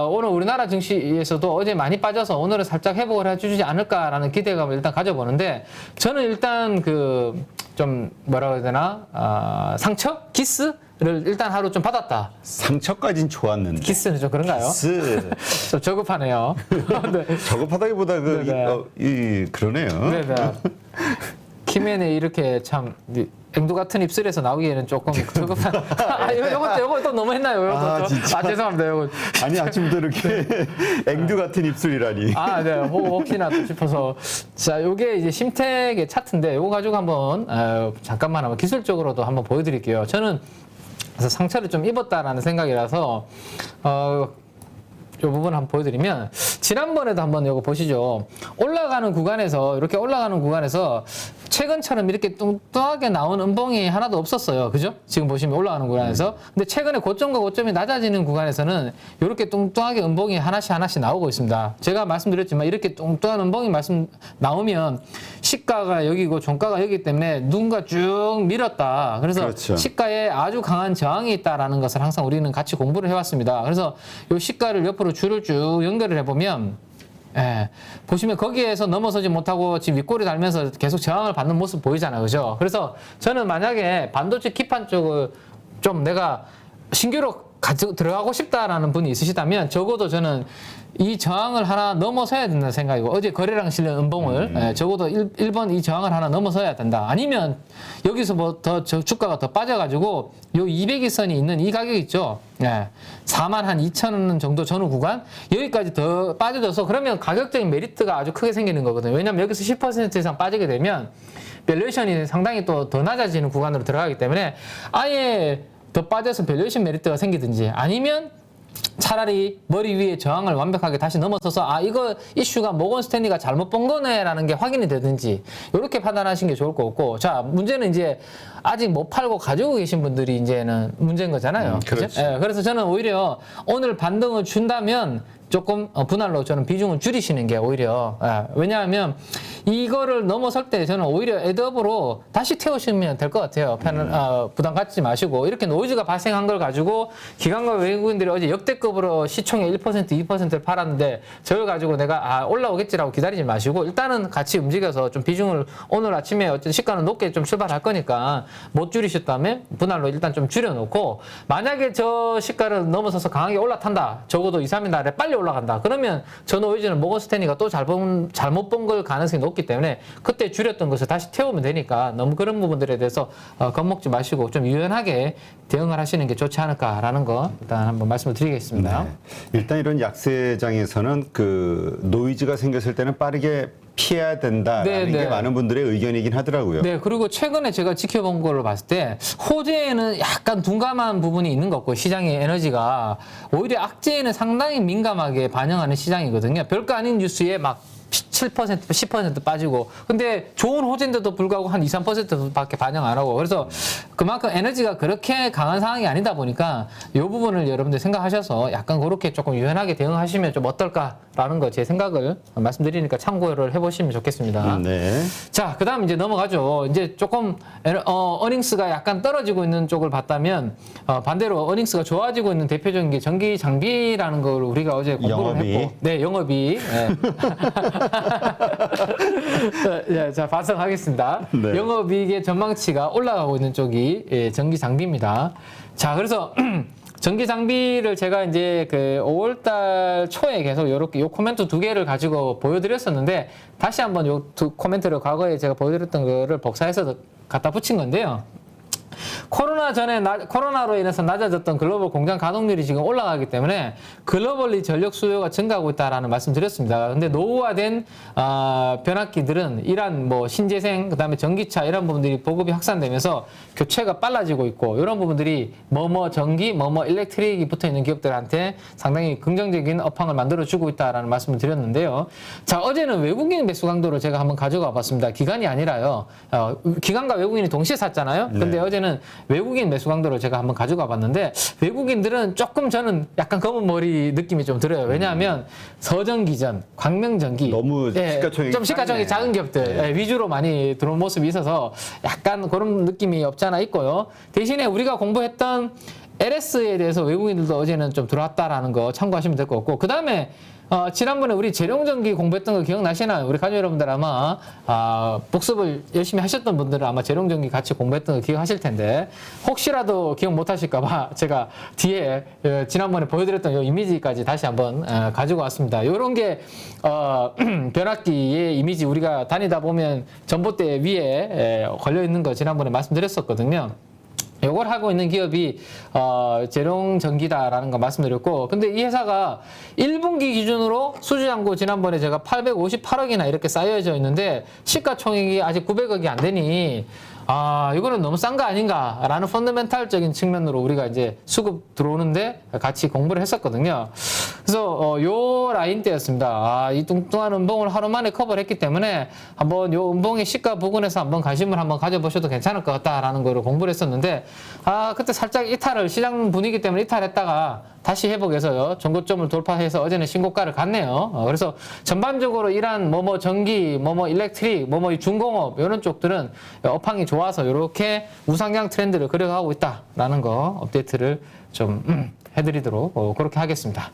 오늘 우리나라 증시에서도 어제 많이 빠져서 오늘은 살짝 회복을 해주지 않을까라는 기대감을 일단 가져보는데, 저는 일단 그 좀 뭐라고 해야 되나 상처? 기스? 일단 하루 좀 받았다.
상처까진 좋았는데.
키스는 좀 그런가요?
키스.
좀 저급하네요. 네.
저급하다기보다 그러네요.
네네. 김앤의 이렇게 참 앵두 같은 입술에서 나오기에는 조금 저급한. 요것도 너무 했나요? 요것도.
진짜.
죄송합니다. 요거.
아니 아침부터 이렇게 앵두 같은 입술이라니.
네. 혹시나 또 싶어서. 자, 요게 이제 심택의 차트인데 요거 가지고 한번 잠깐만 한번 기술적으로도 한번 보여드릴게요. 저는 그래서 상처를 좀 입었다라는 생각이라서 이 부분 한번 보여드리면 지난번에도 한번 이거 보시죠. 올라가는 구간에서 이렇게 올라가는 구간에서 최근처럼 이렇게 뚱뚱하게 나온 음봉이 하나도 없었어요. 그죠? 지금 보시면 올라가는 구간에서. 근데 최근에 고점과 고점이 낮아지는 구간에서는 이렇게 뚱뚱하게 음봉이 하나씩 나오고 있습니다. 제가 말씀드렸지만 이렇게 뚱뚱한 음봉이 나오면 시가가 여기고 종가가 여기 때문에 누군가 쭉 밀었다. 그래서
그렇죠.
시가에 아주 강한 저항이 있다라는 것을 항상 우리는 같이 공부를 해왔습니다. 그래서 이 시가를 옆으로 줄을 쭉 연결을 해보면 보시면 거기에서 넘어서지 못하고 지금 윗골이 달면서 계속 저항을 받는 모습 보이잖아요. 그죠? 그래서 저는 만약에 반도체 기판 쪽을 좀 내가 신규로 들어가고 싶다라는 분이 있으시다면 적어도 저는 이 저항을 하나 넘어서야 된다는 생각이고 어제 거래량 실린 음봉을 적어도 1번 이 저항을 하나 넘어서야 된다. 아니면 여기서 뭐 더 주가가 더 빠져가지고 요 200일선이 있는 이 가격 있죠. 42,000원 정도 전후 구간 여기까지 더 빠져져서 그러면 가격적인 메리트가 아주 크게 생기는 거거든요. 왜냐하면 여기서 10% 이상 빠지게 되면 밸류에이션이 상당히 또 더 낮아지는 구간으로 들어가기 때문에 아예 더 빠져서 밸류에이션 메리트가 생기든지 아니면 차라리 머리 위에 저항을 완벽하게 다시 넘어서서 이거 이슈가 모건 스탠리가 잘못 본 거네라는 게 확인이 되든지 이렇게 판단하시는 게 좋을 것 같고 자 문제는 이제 아직 못 팔고 가지고 계신 분들이 이제는 문제인 거잖아요.
그렇죠.
그래서 저는 오히려 오늘 반등을 준다면 조금 분할로 저는 비중을 줄이시는 게 오히려 왜냐하면 이거를 넘어설 때 저는 오히려 애드업으로 다시 태우시면 될 것 같아요. 부담 갖지 마시고 이렇게 노이즈가 발생한 걸 가지고 기관과 외국인들이 어제 역대급으로 시총의 1% 2%를 팔았는데 저걸 가지고 내가 올라오겠지라고 기다리지 마시고 일단은 같이 움직여서 좀 비중을 오늘 아침에 어쨌든 시가는 높게 좀 출발할 거니까 못 줄이셨다면 분할로 일단 좀 줄여놓고 만약에 저 시가를 넘어서서 강하게 올라탄다 적어도 2, 3일 날에 빨리 올라간다 그러면 저 노이즈는 모건 스탠리가 또 잘못 본 걸 가능성이 높기 때문에 그때 줄였던 것을 다시 태우면 되니까 너무 그런 부분들에 대해서 겁먹지 마시고 좀 유연하게 대응을 하시는 게 좋지 않을까라는 거 일단 한번 말씀을 드리겠습니다.
네. 일단 이런 약세장에서는 그 노이즈가 생겼을 때는 빠르게 피해야 된다라는 게 많은 분들의 의견이긴 하더라고요.
네, 그리고 최근에 제가 지켜본 걸로 봤을 때 호재에는 약간 둔감한 부분이 있는 것 같고 시장의 에너지가 오히려 악재에는 상당히 민감하게 반영하는 시장이거든요. 별거 아닌 뉴스에 막 7%, 10% 빠지고 근데 좋은 호재인데도 불구하고 한 2, 3%밖에 반영 안 하고 그래서 그만큼 에너지가 그렇게 강한 상황이 아니다 보니까 이 부분을 여러분들 생각하셔서 약간 그렇게 조금 유연하게 대응하시면 좀 어떨까라는 거 제 생각을 말씀드리니까 참고를 해보시면 좋겠습니다.
네.
자, 그 다음 이제 넘어가죠. 이제 조금 어닝스가 약간 떨어지고 있는 쪽을 봤다면 반대로 어닝스가 좋아지고 있는 대표적인 게 전기 장비라는 걸 우리가 어제 공부를 했고 네, 영업이 자, 반성하겠습니다.
네.
영업이익의 전망치가 올라가고 있는 쪽이 전기 장비입니다. 자, 그래서 전기 장비를 제가 이제 그 5월달 초에 계속 이렇게 요 코멘트 두 개를 가지고 보여드렸었는데 다시 한번 요 두 코멘트를 과거에 제가 보여드렸던 거를 복사해서 갖다 붙인 건데요. 코로나로 인해서 낮아졌던 글로벌 공장 가동률이 지금 올라가기 때문에 글로벌리 전력 수요가 증가하고 있다라는 말씀 드렸습니다. 근데 노후화된 변압기들은 이런 뭐 신재생 그다음에 전기차 이런 부분들이 보급이 확산되면서 교체가 빨라지고 있고 이런 부분들이 뭐뭐 전기 뭐뭐 일렉트릭이 붙어 있는 기업들한테 상당히 긍정적인 업황을 만들어 주고 있다라는 말씀을 드렸는데요. 자, 어제는 외국인 매수 강도를 제가 한번 가져가 봤습니다. 기관이 아니라요. 기관과 외국인이 동시에 샀잖아요. 근데 어제는 외국인 매수 강도를 제가 한번 가져가 봤는데 외국인들은 조금 저는 약간 검은 머리 느낌이 좀 들어요. 왜냐하면 서전기전, 광명전기
너무 시가총액이
좀 시가총액이 작은 기업들 위주로 많이 들어온 모습이 있어서 약간 그런 느낌이 없지 않아 있고요. 대신에 우리가 공부했던 LS에 대해서 외국인들도 어제는 좀 들어왔다라는 거 참고하시면 될 것 같고, 그 다음에 지난번에 우리 재룡전기 공부했던 거 기억나시나요? 우리 가족 여러분들 아마 복습을 열심히 하셨던 분들은 아마 재룡전기 같이 공부했던 거 기억하실 텐데, 혹시라도 기억 못 하실까봐 제가 뒤에 지난번에 보여드렸던 이 이미지까지 다시 한번 가지고 왔습니다. 요런 게 변압기의 이미지, 우리가 다니다 보면 전봇대 위에 걸려 있는 거 지난번에 말씀드렸었거든요. 요걸 하고 있는 기업이 재룡전기다라는 거 말씀드렸고, 근데 이 회사가 1분기 기준으로 수주잔고 지난번에 제가 858억이나 이렇게 쌓여져 있는데 시가총액이 아직 900억이 안 되니 이거는 너무 싼 거 아닌가라는 펀더멘탈적인 측면으로 우리가 이제 수급 들어오는데 같이 공부를 했었거든요. 그래서 요 라인대였습니다. 이 뚱뚱한 음봉을 하루 만에 커버를 했기 때문에 한번 요 음봉의 시가 부근에서 한번 관심을 한번 가져보셔도 괜찮을 것 같다라는 거를 공부를 했었는데, 그때 살짝 이탈을, 시장 분위기 때문에 이탈했다가 다시 회복해서요, 전고점을 돌파해서 어제는 신고가를 갔네요. 그래서 전반적으로 이러한 전기, 일렉트릭, 이 중공업 이런 쪽들은 업황이 좋아서 이렇게 우상향 트렌드를 그려가고 있다라는 거 업데이트를 좀 해드리도록 그렇게 하겠습니다.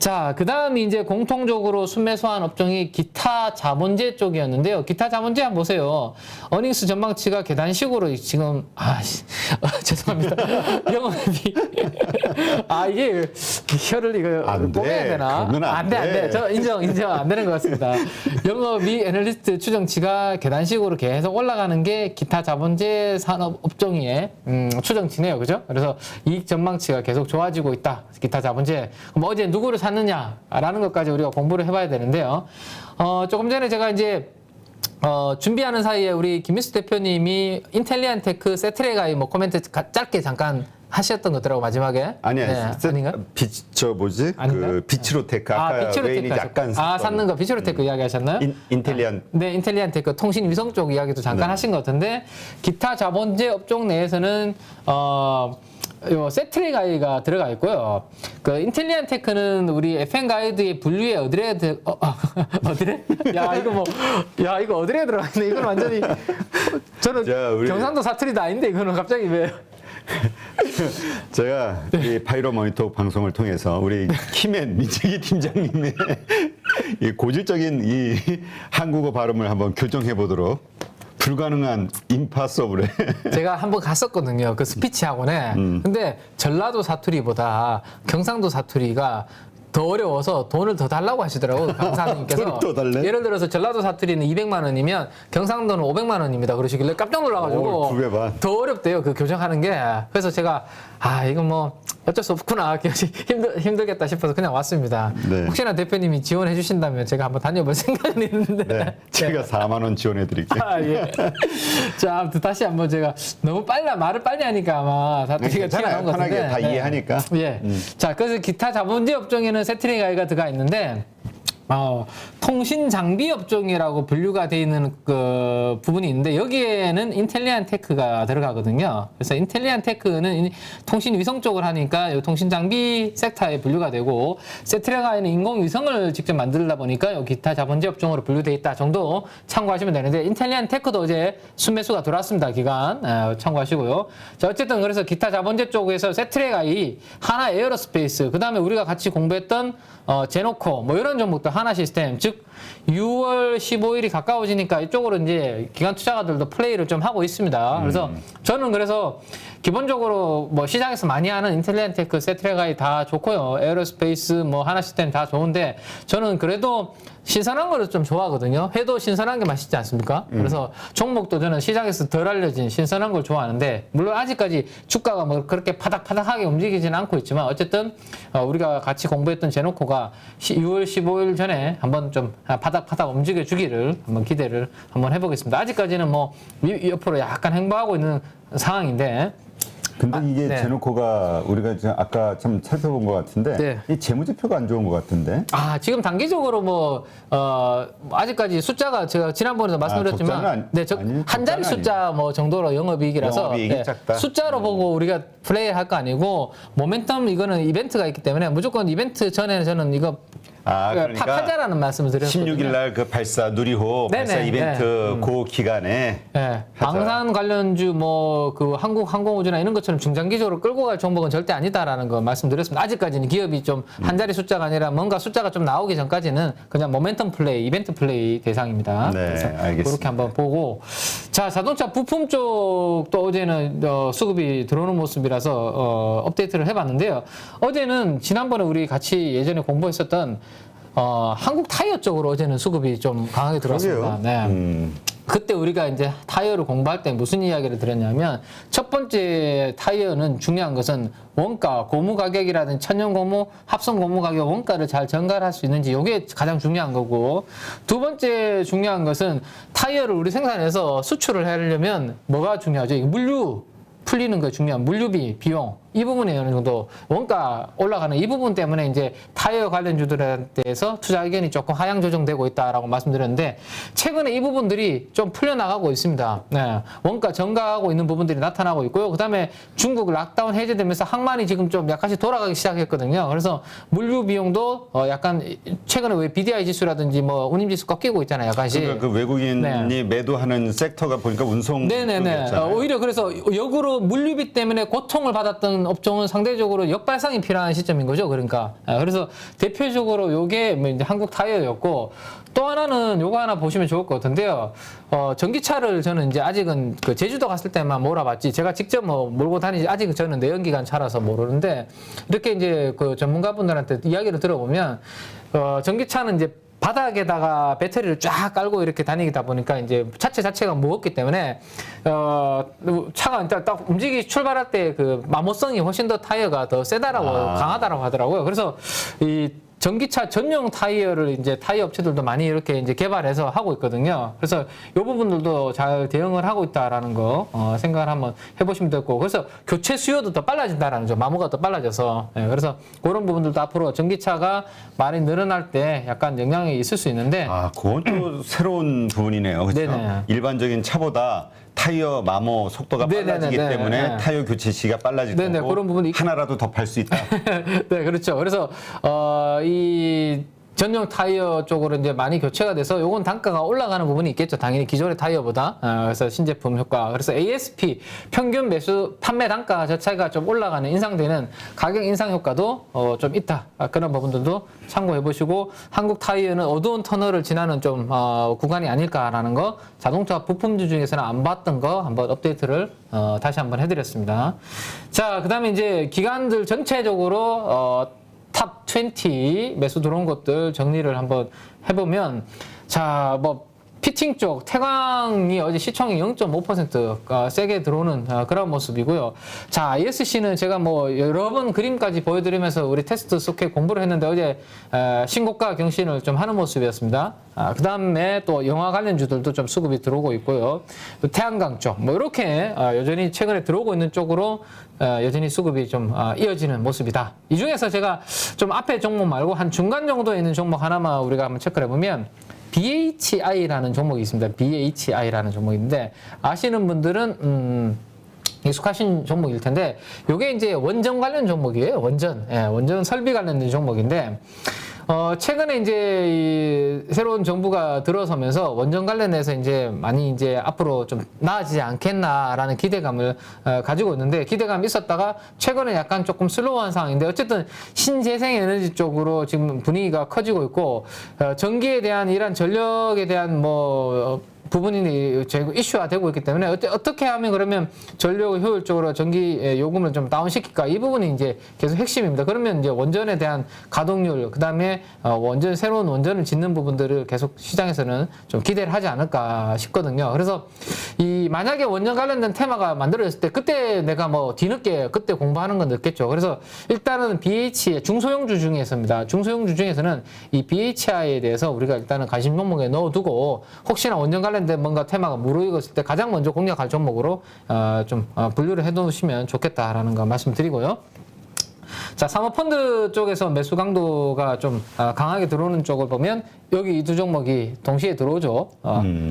자, 그 다음이 이제 공통적으로 순매수한 업종이 기타 자본재 쪽이었는데요. 기타 자본재 한번 보세요. 어닝스 전망치가 계단식으로 지금, 죄송합니다. 영업이, 이게 혀를 이거 뽑아야 되나? 안 돼. 저 인정 안 되는 것 같습니다. 영업이 애널리스트 추정치가 계단식으로 계속 올라가는 게 기타 자본재 산업 업종의 추정치네요. 그죠? 그래서 이익 전망치가 계속 좋아지고 있다. 기타 자본재. 그럼 어제 누구를 샀느냐라는 것까지 우리가 공부를 해봐야 되는데요. 조금 전에 제가 이제 준비하는 사이에 우리 김민수 대표님이 인텔리안테크 세트레가이 코멘트 짧게 잠깐 하셨던 것들하고 마지막에.
아니야.
아닌가?
그 비치로테크. 아까
비치로테크
약간
샀는 거 비치로테크 이야기 하셨나요?
인텔리안.
네, 인텔리안테크 통신 위성 쪽 이야기도 잠깐 하신 것 같은데, 기타 자본재 업종 내에서는 요 세트리 가이가 들어가 있고요. 그 인텔리안 테크는 우리 FM 가이드의 분류에 어디래 어디래? 이거 어디래 들어가 있네. 이건 완전히 저는 경상도 사투리도 아닌데 이거는 갑자기 왜?
제가 이 바이로 모니터 방송을 통해서 우리 키맨 민재기 팀장님의 이 고질적인 이 한국어 발음을 한번 교정해 보도록. 불가능한 임파서블에
제가 한번 갔었거든요. 그 스피치 학원에. 근데 전라도 사투리보다 경상도 사투리가 더 어려워서 돈을 더 달라고 하시더라고요. 강사님께서.
더 달래?
예를 들어서 전라도 사투리는 200만 원이면 경상도는 500만 원입니다. 그러시길래 깜짝 놀라가지고
2배 반.
더 어렵대요. 그 교정하는 게. 그래서 제가 이건 어쩔 수 없구나. 힘들겠다 싶어서 그냥 왔습니다.
네. 혹시나
대표님이 지원해 주신다면 제가 한번 다녀볼 생각은 있는데.
네, 제가 4만 원 지원해 드릴게요.
예. 자, 아무튼 다시 한번 제가 너무 말을 빨리 하니까 아마 사투리가 튀어나온 것 같은데.
편하게 다 이해하니까.
예. 자, 그래서 기타 자본재 업종에는 세트리 가이가 들어가 있는데, 통신 장비 업종이라고 분류가 되어 있는 그 부분이 있는데, 여기에는 인텔리안 테크가 들어가거든요. 그래서 인텔리안 테크는 통신 위성 쪽을 하니까 이 통신 장비 섹터에 분류가 되고, 세트레가이는 인공위성을 직접 만들다 보니까 이 기타 자본재 업종으로 분류되어 있다 정도 참고하시면 되는데, 인텔리안 테크도 어제 순매수가 들어왔습니다. 기간 참고하시고요. 자, 어쨌든 그래서 기타 자본재 쪽에서 세트레가이, 하나 에어로스페이스, 그 다음에 우리가 같이 공부했던 제노코, 이런 종목들 하나 시스템, 즉 6월 15일이 가까워지니까 이쪽으로 이제 기관 투자가들도 플레이를 좀 하고 있습니다. 그래서 저는 그래서 기본적으로 시장에서 많이 하는 인텔리안테크, 세트레가이 다 좋고요. 에어로스페이스, 하나 시스템 다 좋은데, 저는 그래도 신선한 거를 좀 좋아하거든요. 회도 신선한 게 맛있지 않습니까? 그래서 종목도 저는 시장에서 덜 알려진 신선한 걸 좋아하는데, 물론 아직까지 주가가 그렇게 파닥파닥하게 움직이지는 않고 있지만, 어쨌든 우리가 같이 공부했던 제노코가 6월 15일 전에 한번 좀 파닥파닥 움직여 주기를 한번 기대를 한번 해보겠습니다. 아직까지는 옆으로 약간 행보하고 있는 상황인데,
근데 이게
네.
제노코가 우리가 아까 참 살펴본 것 같은데,
네.
이 재무제표가 안 좋은 것 같은데.
지금 단기적으로 아직까지 숫자가 제가 지난번에도 말씀드렸지만, 한 자리 숫자 정도로 영업이익이라서,
영업이익이 작다.
숫자로 보고 우리가 플레이 할 거 아니고, 모멘텀 이거는 이벤트가 있기 때문에 무조건 이벤트 전에는 저는 이거
그러니까
파자라는 말씀을 드렸거든요.
16일 날 그 발사 누리호 발사
네네,
이벤트
네.
그 기간에
네.
하자.
방산 관련주 뭐 그 한국 항공우주나 이런 것처럼 중장기적으로 끌고 갈 종목은 절대 아니다라는 거 말씀드렸습니다. 아직까지는 기업이 좀 한 자리 숫자가 아니라 뭔가 숫자가 좀 나오기 전까지는 그냥 모멘텀 플레이, 이벤트 플레이 대상입니다.
네,
그래서
알겠습니다.
그렇게 한번 보고 자 자동차 부품 쪽도 어제는 수급이 들어오는 모습이라서 업데이트를 해봤는데요. 어제는 지난번에 우리 같이 예전에 공부했었던 한국 타이어 쪽으로 어제는 수급이 좀 강하게 들어왔습니다.
그러게요.
네. 그때 우리가 이제 타이어를 공부할 때 무슨 이야기를 드렸냐면 첫 번째 타이어는 중요한 것은 원가, 고무 가격이라든지 천연 고무, 합성 고무 가격 원가를 잘 전가할 수 있는지 이게 가장 중요한 거고 두 번째 중요한 것은 타이어를 우리 생산해서 수출을 하려면 뭐가 중요하죠? 물류 풀리는 거 중요한 물류비, 비용 이 부분에 어느 정도 원가 올라가는 이 부분 때문에 이제 타이어 관련주들에 대해서 투자 의견이 조금 하향 조정되고 있다라고 말씀드렸는데 최근에 이 부분들이 좀 풀려나가고 있습니다. 네. 원가 전가하고 있는 부분들이 나타나고 있고요. 그다음에 중국 락다운 해제되면서 항만이 지금 좀 약간씩 돌아가기 시작했거든요. 그래서 물류 비용도 약간 최근에 왜 BDI 지수라든지 뭐 운임 지수 꺾이고 있잖아요. 약간씩.
그러니까 그 외국인이
네.
매도하는 섹터가 보니까 운송
네네네.
쪽이었잖아요.
오히려 그래서 역으로 물류비 때문에 고통을 받았던 업종은 상대적으로 역발상이 필요한 시점인 거죠. 그러니까 그래서 대표적으로 요게 뭐 이제 한국 타이어였고 또 하나는 요거 하나 보시면 좋을 것 같은데요. 전기차를 저는 이제 아직은 그 제주도 갔을 때만 몰아봤지 제가 직접 뭐 몰고 다니지 아직 저는 내연기관 차라서 모르는데 이렇게 이제 그 전문가분들한테 이야기를 들어보면 전기차는 이제 바닥에다가 배터리를 쫙 깔고 이렇게 다니다 보니까 이제 차체 자체가 무겁기 때문에 차가 일단 딱 움직이 출발할 때 그 마모성이 훨씬 더 타이어가 더 세다라고 강하다라고 하더라고요. 그래서 이 전기차 전용 타이어를 이제 타이어 업체들도 많이 이렇게 이제 개발해서 하고 있거든요. 그래서 이 부분들도 잘 대응을 하고 있다라는 거 생각을 한번 해보시면 되고 그래서 교체 수요도 더 빨라진다라는 점, 마모가 더 빨라져서 그래서 그런 부분들도 앞으로 전기차가 많이 늘어날 때 약간 영향이 있을 수 있는데
그건 또 새로운 부분이네요. 그렇죠?
네네.
일반적인 차보다 타이어 마모 속도가 빨라지기
네네네.
때문에
네.
타이어 교체 시기가 빨라질
네네.
거고
그런 부분이
하나라도 더 팔 수 있다.
네, 그렇죠. 그래서 이 전용 타이어 쪽으로 이제 많이 교체가 돼서 요건 단가가 올라가는 부분이 있겠죠. 당연히 기존의 타이어보다. 그래서 신제품 효과. 그래서 ASP 평균 매수 판매 단가 자체가 좀 올라가는 인상되는 가격 인상 효과도 좀 있다. 그런 부분들도 참고해 보시고 한국 타이어는 어두운 터널을 지나는 좀 구간이 아닐까라는 거 자동차 부품주 중에서는 안 봤던 거 한번 업데이트를 다시 한번 해드렸습니다. 자, 그다음에 이제 기관들 전체적으로 탑 20 매수 들어온 것들 정리를 한번 해보면 자, 뭐 피팅 쪽 태광이 어제 시총이 0.5% 세게 들어오는 그런 모습이고요. 자, ESC는 제가 뭐 여러 번 그림까지 보여드리면서 우리 테스트 속에 공부를 했는데 어제 신고가 경신을 좀 하는 모습이었습니다. 그 다음에 또 영화 관련주들도 좀 수급이 들어오고 있고요. 또 태양광 쪽, 뭐 이렇게 여전히 최근에 들어오고 있는 쪽으로 여전히 수급이 좀 이어지는 모습이다. 이 중에서 제가 좀 앞에 종목 말고 한 중간 정도에 있는 종목 하나만 우리가 한번 체크를 해보면 BHI라는 종목이 있습니다. BHI라는 종목인데 아시는 분들은 익숙하신 종목일 텐데 이게 이제 원전 관련 종목이에요. 원전 설비 관련된 종목인데 최근에 이제 이 새로운 정부가 들어서면서 원전 관련해서 이제 많이 이제 앞으로 좀 나아지지 않겠나라는 기대감을 가지고 있는데 기대감이 있었다가 최근에 약간 조금 슬로우한 상황인데 어쨌든 신재생 에너지 쪽으로 지금 분위기가 커지고 있고 전기에 대한 이런 전력에 대한 뭐 부분이 이슈화 되고 있기 때문에 어떻게 하면 그러면 전력을 효율적으로 전기 요금을 좀 다운시킬까 이 부분이 이제 계속 핵심입니다. 그러면 이제 원전에 대한 가동률 그다음에 새로운 원전을 짓는 부분들을 계속 시장에서는 좀 기대를 하지 않을까 싶거든요. 그래서 이 만약에 원전 관련된 테마가 만들어졌을 때 그때 내가 뭐 뒤늦게 그때 공부하는 건 늦겠죠. 그래서 일단은 BH 중소형주 중에서입니다. 중소형주 중에서는 이 BHI에 대해서 우리가 일단은 관심 종목에 넣어두고 혹시나 원전 관련된 뭔가 테마가 무르익었을 때 가장 먼저 공략할 종목으로 좀 분류를 해두시면 좋겠다라는 거 말씀드리고요. 자, 사모펀드 쪽에서 매수 강도가 좀 강하게 들어오는 쪽을 보면 여기 이 두 종목이 동시에 들어오죠.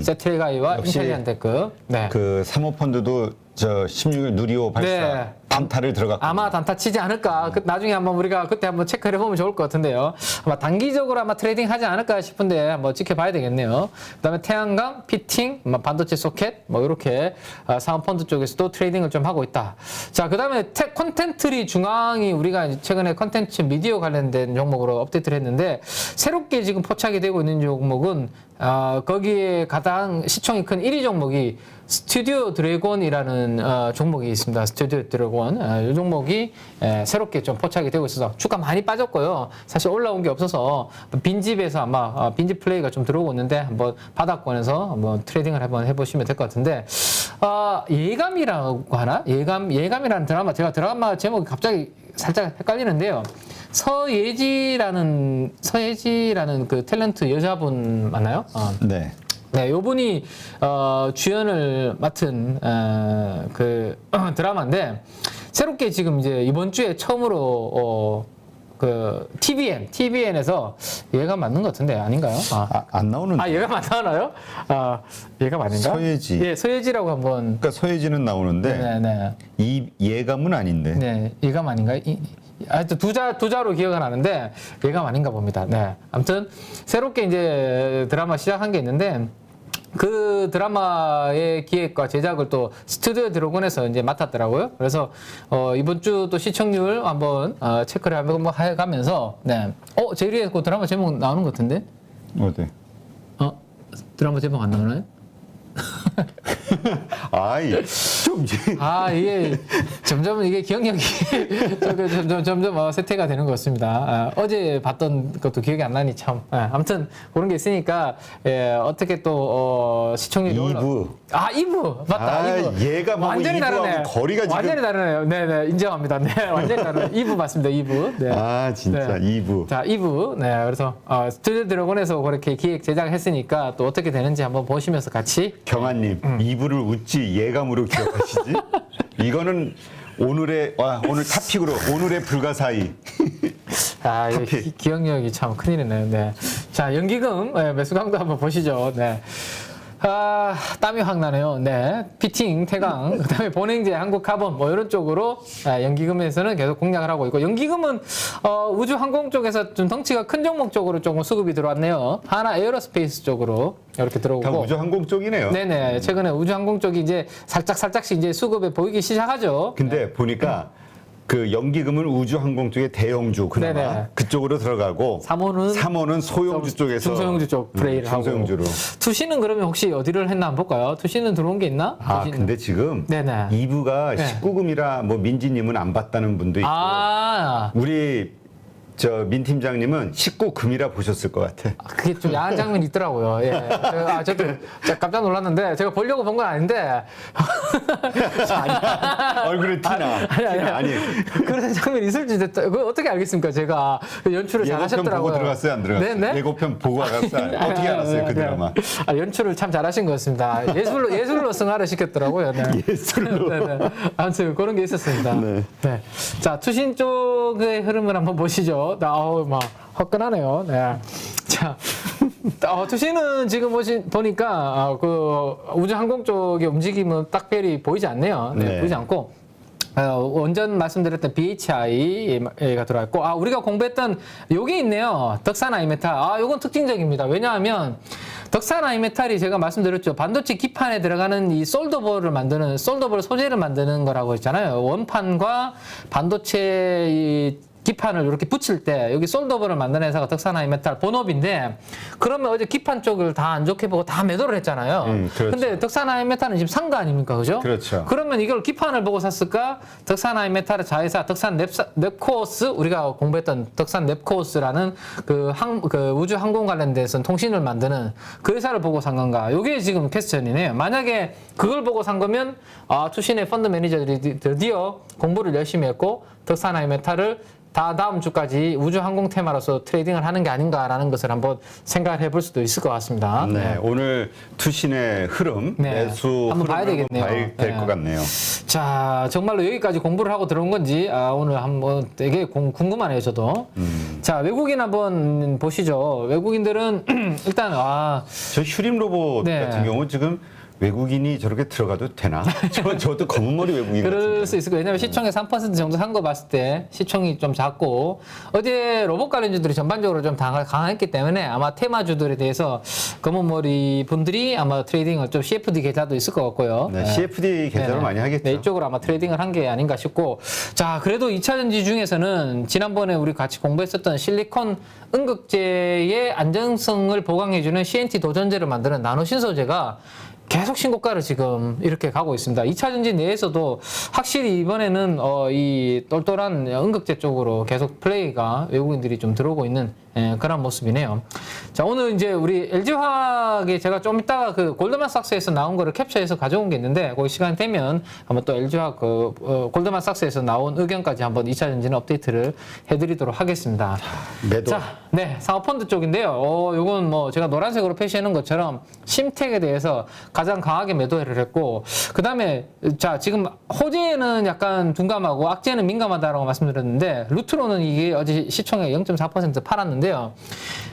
세트리가이와
역시
인텔리안테크. 네.
그 사모펀드도 저 16일 누리호 발사
네.
단타를 들어갔고
아마 단타 치지 않을까. 나중에 한번 우리가 그때 한번 체크를 해보면 좋을 것 같은데요. 아마 단기적으로 아마 트레이딩 하지 않을까 싶은데 한번 지켜봐야 되겠네요. 그다음에 태양광, 피팅, 반도체 소켓 뭐 이렇게 사은펀드 쪽에서도 트레이딩을 좀 하고 있다. 자, 그다음에 콘텐트리 중앙이 우리가 이제 최근에 콘텐츠 미디어 관련된 종목으로 업데이트를 했는데 새롭게 지금 포착이 되고 있는 종목은 거기에 가장 시총이 큰 1위 종목이 스튜디오 드래곤이라는 종목이 있습니다. 스튜디오 드래곤. 이 종목이 새롭게 좀 포착이 되고 있어서 주가 많이 빠졌고요. 사실 올라온 게 없어서 빈집에서 아마 빈집 플레이가 좀 들어오고 있는데 한번 바닥권에서 한번 트레이딩을 한번 해보시면 될 것 같은데 예감이라고 하나? 예감이라는 드라마, 제가 드라마 제목이 갑자기 살짝 헷갈리는데요. 서예지라는 그 탤런트 여자분 맞나요?
네.
네, 요분이 주연을 맡은 그 드라마인데 새롭게 지금 이제 이번 주에 처음으로 그 TVN에서 얘가 맞는 것 같은데 아닌가요?
안 나오는.
얘가 맞나요? 얘가 맞는가?
서예지.
예, 서예지라고 한번.
그러니까 서예지는 나오는데
네.
이 예감은 아닌데.
네, 얘가 아닌가요? 하여튼 두자로 기억은 나는데 얘가 아닌가 봅니다. 네, 아무튼 새롭게 이제 드라마 시작한 게 있는데. 그 드라마의 기획과 제작을 또 스튜디오 드래곤에서 이제 맡았더라고요. 그래서 이번 주 또 시청률 한번 체크를 한번 해가면서 네. 제리에 그 드라마 제목 나오는 것 같은데?
어디?
드라마 제목 안 나오나요?
아이 좀
이게 점점 이게 기억력이 점점 쇠퇴가 되는 것 같습니다. 어제 봤던 것도 기억이 안 나니 참. 아무튼 그런 게 있으니까 어떻게 또 시청률이
2부.
2부 맞다. 2부.
얘가 뭐
완전히
2부하고
다르네.
거리가 지금
완전히 다르네요. 네네 인정합니다. 네 완전히 다르네. 2부 맞습니다. 2부. 네.
진짜
네.
2부.
자 2부. 네 그래서 스튜디오 드래곤에서 그렇게 기획 제작했으니까 또 어떻게 되는지 한번 보시면서 같이.
경아님 2부를 웃지 예감으로 기억하시지? 이거는 오늘 탑픽으로 오늘의 불가사의.
이거 기억력이 참 큰일이네요. 네. 자, 연기금 매수강도 한번 보시죠. 네. 땀이 확 나네요. 네. 피팅, 태강, 그 다음에 본행제, 한국카본, 뭐 이런 쪽으로 연기금에서는 계속 공략을 하고 있고, 연기금은 우주항공 쪽에서 좀 덩치가 큰 종목 쪽으로 조금 수급이 들어왔네요. 하나 에어로스페이스 쪽으로 이렇게 들어오고.
다 우주항공 쪽이네요.
네네. 최근에 우주항공 쪽이 이제 살짝씩 이제 수급에 보이기 시작하죠.
근데 보니까 그 연기금은 우주항공 쪽의 대형주 그나마
네네.
그쪽으로 들어가고
3호는
소형주 쪽에서
중소형주 쪽 플레이를 하고
중소형주로.
투시는 그러면 혹시 어디를 했나 한번 볼까요? 투시는 들어온 게 있나? 투시는.
근데 지금
네네.
2부가
네.
19금이라 뭐 민지님은 안 봤다는 분도 있고 우리 민 팀장님은 19금이라 보셨을 것 같아.
그게 좀 야한 장면이 있더라고요. 예. 저도 깜짝 놀랐는데 제가 보려고 본 건 아닌데
얼굴에 티나. 아니.
그런 장면이 있을지 그거 어떻게 알겠습니까? 제가 연출을 잘
예고편
하셨더라고요.
보고 들어갔어요, 안 들어갔어요?
네네?
예고편 보고 갔어요. 어떻게 알았어요, 그 드라마?
연출을 참 잘하신 것 같습니다. 예술로 승화를 시켰더라고요. 네.
예술로.
네네. 아무튼 그런 게 있었습니다.
네.
네. 자, 투신 쪽의 흐름을 한번 보시죠. 막 화끈하네요. 네. 자, 투신은 지금 보니까 그 우주항공 쪽의 움직임은 딱별히 보이지 않네요. 네. 보이지 않고. 원전 말씀드렸던 BHI가 들어왔고, 우리가 공부했던 요게 있네요. 덕산 아이메탈. 요건 특징적입니다. 왜냐하면 덕산 아이메탈이 제가 말씀드렸죠. 반도체 기판에 들어가는 이 솔더볼 소재를 만드는 거라고 했잖아요. 원판과 반도체 이 기판을 이렇게 붙일 때 여기 솔더볼을 만드는 회사가 덕산 아이메탈 본업인데 그러면 어제 기판 쪽을 다 안 좋게 보고 다 매도를 했잖아요.
그렇죠.
근데 덕산 아이메탈은 지금 산 거 아닙니까? 그죠?
그렇죠.
그러면 이걸 기판을 보고 샀을까? 덕산 아이메탈의 자회사 덕산 넵코어스 우리가 공부했던 덕산 넵코어스라는 그 우주 항공 관련돼서 통신을 만드는 그 회사를 보고 산 건가? 이게 지금 퀘스천이네요. 만약에 그걸 보고 산 거면 투신의 펀드 매니저들이 드디어 공부를 열심히 했고 덕산 아이메탈을 다음 주까지 우주 항공 테마로서 트레이딩을 하는 게 아닌가라는 것을 한번 생각을 해볼 수도 있을 것 같습니다.
네, 오늘 투신의 흐름, 매수
한번 봐야 되겠네요.
봐야 될 것 같네요.
자, 정말로 여기까지 공부를 하고 들어온 건지 오늘 한번 되게 궁금하네요, 저도. 자, 외국인 한번 보시죠. 외국인들은 일단
저 휴림 로봇
네.
같은 경우 지금 외국인이 저렇게 들어가도 되나? 저도 검은 머리 외국인
그럴
같은데.
수 있을 거예요. 왜냐하면 시총의 3% 정도 산 거 봤을 때 시총이 좀 작고 어제 로봇 관련주들이 전반적으로 좀 강했기 때문에 아마 테마주들에 대해서 검은 머리 분들이 아마 트레이딩을 좀 CFD 계좌도 있을 것 같고요.
네, CFD 계좌로
네네.
많이 하겠죠.
네, 이쪽으로 아마 트레이딩을 한 게 아닌가 싶고. 자, 그래도 2차전지 중에서는 지난번에 우리 같이 공부했었던 실리콘 음극재의 안정성을 보강해주는 CNT 도전제를 만드는 나노신소재가 계속 신고가를 지금 이렇게 가고 있습니다. 2차전지 내에서도 확실히 이번에는 이 똘똘한 음극재 쪽으로 계속 플레이가 외국인들이 좀 들어오고 있는 그런 모습이네요. 자, 오늘 이제 우리 LG화학에 제가 좀 이따가 그 골드만삭스에서 나온 거를 캡처해서 가져온 게 있는데, 거기 시간 되면 한번 또 LG화학 골드만삭스에서 나온 의견까지 한번 2차전지는 업데이트를 해드리도록 하겠습니다.
매도.
자, 네, 사모펀드 쪽인데요. 요건 뭐 제가 노란색으로 표시해 놓은 것처럼 심텍에 대해서 가장 강하게 매도를 했고, 그 다음에 자, 지금 호재는 약간 둔감하고 악재는 민감하다라고 말씀드렸는데, 루트로는 이게 어제 시총의 0.4% 팔았는데요.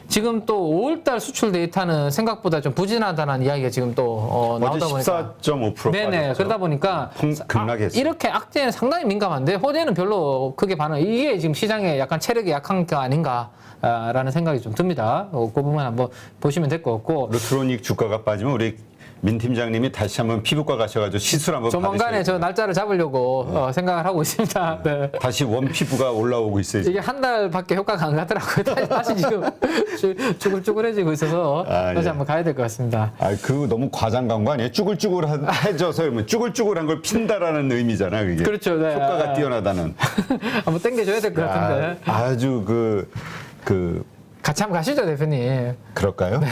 지금 또 5월달 수출 데이터는 생각보다 좀 부진하다는 이야기가 지금 또 나오다 보니까
14.5%
네네
빠졌죠.
그러다 보니까
급락했어요.
이렇게 악재는 상당히 민감한데 호재는 별로 크게 반응 이게 지금 시장에 약간 체력이 약한 게 아닌가라는 생각이 좀 듭니다. 그 부분 한번 보시면 될 것 같고
루트로닉 주가가 빠지면 우리 민 팀장님이 다시 한번 피부과 가셔가지고 시술 한번
조만간에 저
받으셔야
날짜를 잡으려고 생각을 하고 있습니다. 네.
다시 원 피부가 올라오고 있어요.
이게 한 달밖에 효과가 안 가더라고요. 다시 지금 쭈글쭈글해지고 있어서 다시
예.
한번 가야 될 것 같습니다.
그 너무 과장 광고 아니에요? 쭈글쭈글해져서 그러면 쭈글쭈글한 걸 핀다라는 의미잖아, 그게.
그렇죠. 네.
효과가 뛰어나다는.
한번 땡겨줘야 될 것 같은데.
아주
같이 한번 가시죠, 대표님.
그럴까요?
네,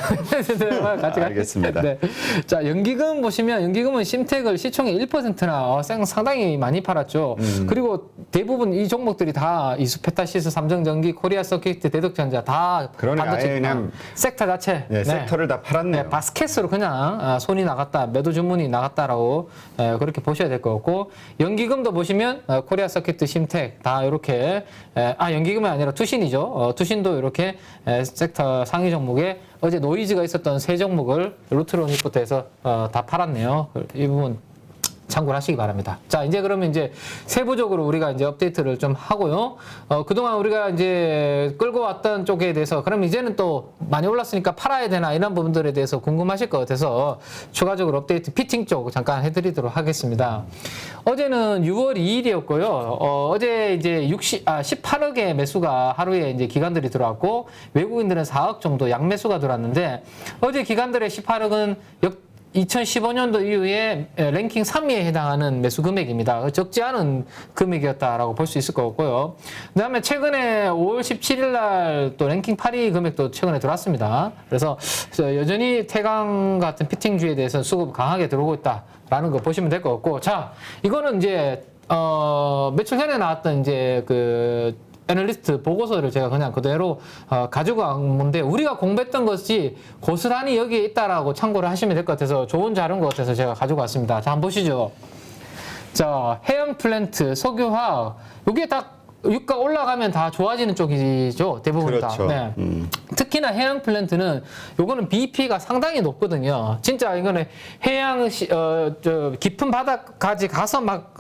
같이
알겠습니다.
네. 자, 연기금 보시면 연기금은 심텍을 시총의 1%나 상당히 많이 팔았죠. 그리고 대부분 이 종목들이 다 이수페타시스, 삼성전기, 코리아 서킷, 대덕전자 다
그러네,
반도체
아예 그냥
섹터 자체.
네, 섹터를 다 팔았네요.
네, 바스켓으로 그냥 손이 나갔다, 매도 주문이 나갔다라고 그렇게 보셔야 될 것 같고, 연기금도 보시면 코리아 서킷, 심텍 다 이렇게 연기금이 아니라 투신이죠. 투신도 이렇게 섹터 상위 종목에 어제 노이즈가 있었던 세 종목을 루트로닉부터 해서 다 팔았네요. 이 부분 참고를 하시기 바랍니다. 자, 이제 그러면 이제 세부적으로 우리가 이제 업데이트를 좀 하고요. 그동안 우리가 이제 끌고 왔던 쪽에 대해서 그럼 이제는 또 많이 올랐으니까 팔아야 되나 이런 부분들에 대해서 궁금하실 것 같아서 추가적으로 업데이트 피팅 쪽 잠깐 해드리도록 하겠습니다. 어제는 6월 2일이었고요. 어제 이제 18억의 매수가 하루에 이제 기관들이 들어왔고 외국인들은 4억 정도 양매수가 들어왔는데 어제 기관들의 18억은 2015년도 이후에 랭킹 3위에 해당하는 매수 금액입니다. 적지 않은 금액이었다라고 볼 수 있을 것 같고요. 그 다음에 최근에 5월 17일 날 또 랭킹 8위 금액도 최근에 들어왔습니다. 그래서 여전히 태강 같은 피팅주에 대해서 수급 강하게 들어오고 있다라는 거 보시면 될 것 같고, 자, 이거는 이제 며칠 전에 나왔던 이제 그 애널리스트 보고서를 제가 그냥 그대로 가지고 온 건데, 우리가 공부했던 것이 고스란히 여기에 있다라고 참고를 하시면 될 것 같아서 좋은 자료인 것 같아서 제가 가지고 왔습니다. 자, 한번 보시죠. 자, 해양 플랜트, 석유화학, 이게 딱 유가 올라가면 다 좋아지는 쪽이죠. 대부분
그렇죠.
다. 네. 특히나 해양 플랜트는 요거는 BP가 상당히 높거든요. 진짜 이거는 해양 깊은 바닥까지 가서 막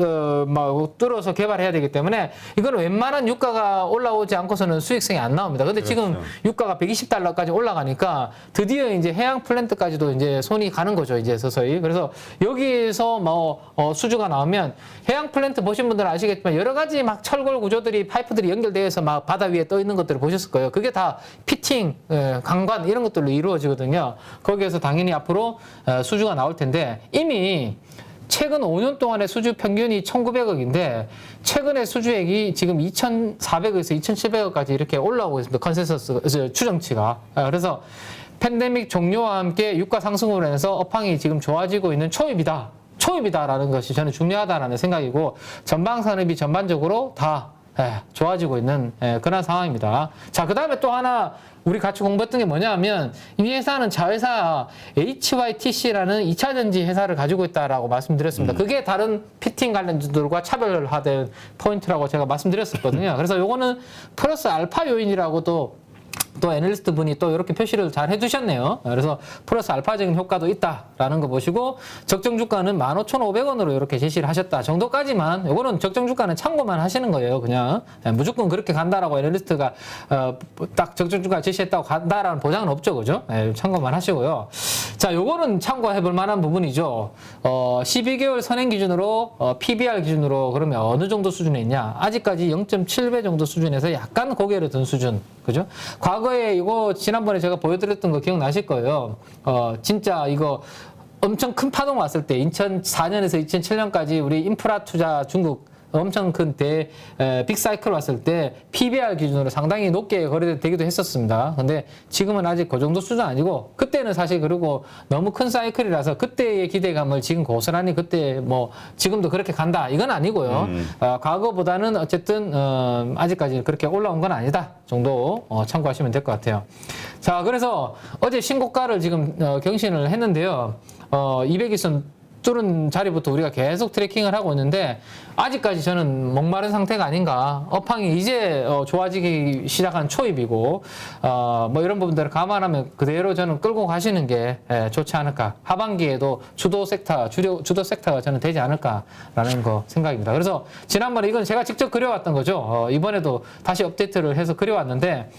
뚫어서 개발해야 되기 때문에 이거는 웬만한 유가가 올라오지 않고서는 수익성이 안 나옵니다. 근데
그렇죠.
지금 유가가 $120까지 올라가니까 드디어 이제 해양 플랜트까지도 이제 손이 가는 거죠. 이제 서서히. 그래서 여기서 수주가 나오면 해양 플랜트 보신 분들은 아시겠지만 여러 가지 막 철골 구조들이 파이프들이 연결되어서 막 바다 위에 떠 있는 것들을 보셨을 거예요. 그게 다 피팅, 강관 이런 것들로 이루어지거든요. 거기에서 당연히 앞으로 수주가 나올 텐데 이미 최근 5년 동안의 수주 평균이 1,900억인데 최근의 수주액이 지금 2,400억에서 2,700억까지 이렇게 올라오고 있습니다. 컨센서스 추정치가. 그래서 팬데믹 종료와 함께 유가 상승으로 인해서 업황이 지금 좋아지고 있는 초입이다라는 것이 저는 중요하다라는 생각이고, 전방산업이 전반적으로 다 좋아지고 있는 그런 상황입니다. 자, 그 다음에 또 하나 우리 같이 공부했던 게 뭐냐면 이 회사는 자회사 HYTC라는 2차전지 회사를 가지고 있다라고 말씀드렸습니다. 그게 다른 피팅 관련주들과 차별화된 포인트라고 제가 말씀드렸었거든요. 그래서 요거는 플러스 알파 요인이라고도 또 애널리스트 분이 또 이렇게 표시를 잘 해주셨네요. 그래서 플러스 알파적인 효과도 있다라는 거 보시고 적정 주가는 15,500원으로 이렇게 제시를 하셨다 정도까지만 요거는 적정 주가는 참고만 하시는 거예요. 그냥 무조건 그렇게 간다라고 애널리스트가 딱 적정 주가 제시했다고 간다라는 보장은 없죠, 그죠? 참고만 하시고요. 자, 요거는 참고해 볼 만한 부분이죠. 12개월 선행 기준으로 PBR 기준으로 그러면 어느 정도 수준에 있냐? 아직까지 0.7배 정도 수준에서 약간 고개를 든 수준. 그죠? 과거에 이거 지난번에 제가 보여드렸던 거 기억나실 거예요. 진짜 이거 엄청 큰 파동 왔을 때 2004년에서 2007년까지 우리 인프라 투자 중국 엄청 큰 빅사이클 왔을 때 PBR 기준으로 상당히 높게 거래되기도 했었습니다. 근데 지금은 아직 그 정도 수준 아니고 그때는 사실 그리고 너무 큰 사이클이라서 그때의 기대감을 지금 고스란히 그때 뭐 지금도 그렇게 간다 이건 아니고요. 과거보다는 어쨌든 아직까지 그렇게 올라온 건 아니다 정도 참고하시면 될 것 같아요. 자, 그래서 어제 신고가를 지금 경신을 했는데요. 200일선 뚫은 자리부터 우리가 계속 트래킹을 하고 있는데 아직까지 저는 목마른 상태가 아닌가. 업황이 이제 좋아지기 시작한 초입이고 뭐 이런 부분들을 감안하면 그대로 저는 끌고 가시는 게 좋지 않을까. 하반기에도 주도 섹터가 저는 되지 않을까라는 거 생각입니다. 그래서 지난번에 이건 제가 직접 그려왔던 거죠. 이번에도 다시 업데이트를 해서 그려왔는데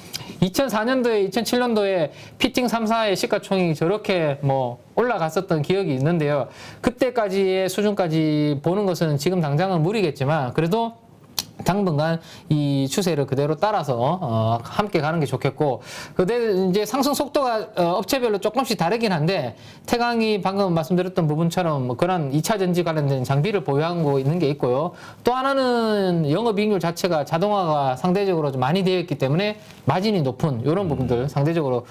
2004년도에 2007년도에 피팅 3사의 시가총액이 저렇게 뭐 올라갔었던 기억이 있는데요. 그때까지의 수준까지 보는 것은 지금 당장은 무리겠지만 그래도 당분간 이 추세를 그대로 따라서 함께 가는 게 좋겠고, 근데 이제 상승 속도가 업체별로 조금씩 다르긴 한데 태강이 방금 말씀드렸던 부분처럼 뭐 그런 2차 전지 관련된 장비를 보유하고 있는 게 있고요. 또 하나는 영업이익률 자체가 자동화가 상대적으로 좀 많이 되어 있기 때문에 마진이 높은 이런 부분들 상대적으로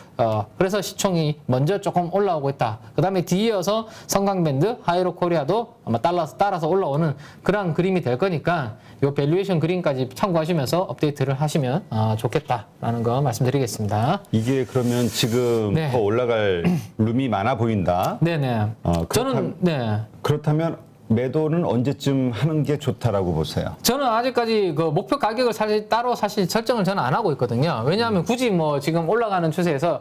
그래서 시총이 먼저 조금 올라오고 있다. 그 다음에 뒤이어서 성강밴드, 하이로코리아도 아마 따라서 올라오는 그런 그림이 될 거니까 요 밸류에이션 그림까지 참고하시면서 업데이트를 하시면 좋겠다라는 거 말씀드리겠습니다.
이게 그러면 지금
네.
더 올라갈 룸이 많아 보인다.
네네. 저는
그렇다면 매도는 언제쯤 하는 게 좋다라고 보세요?
저는 아직까지 그 목표 가격을 사실 설정을 저는 안 하고 있거든요. 왜냐하면 굳이 뭐 지금 올라가는 추세에서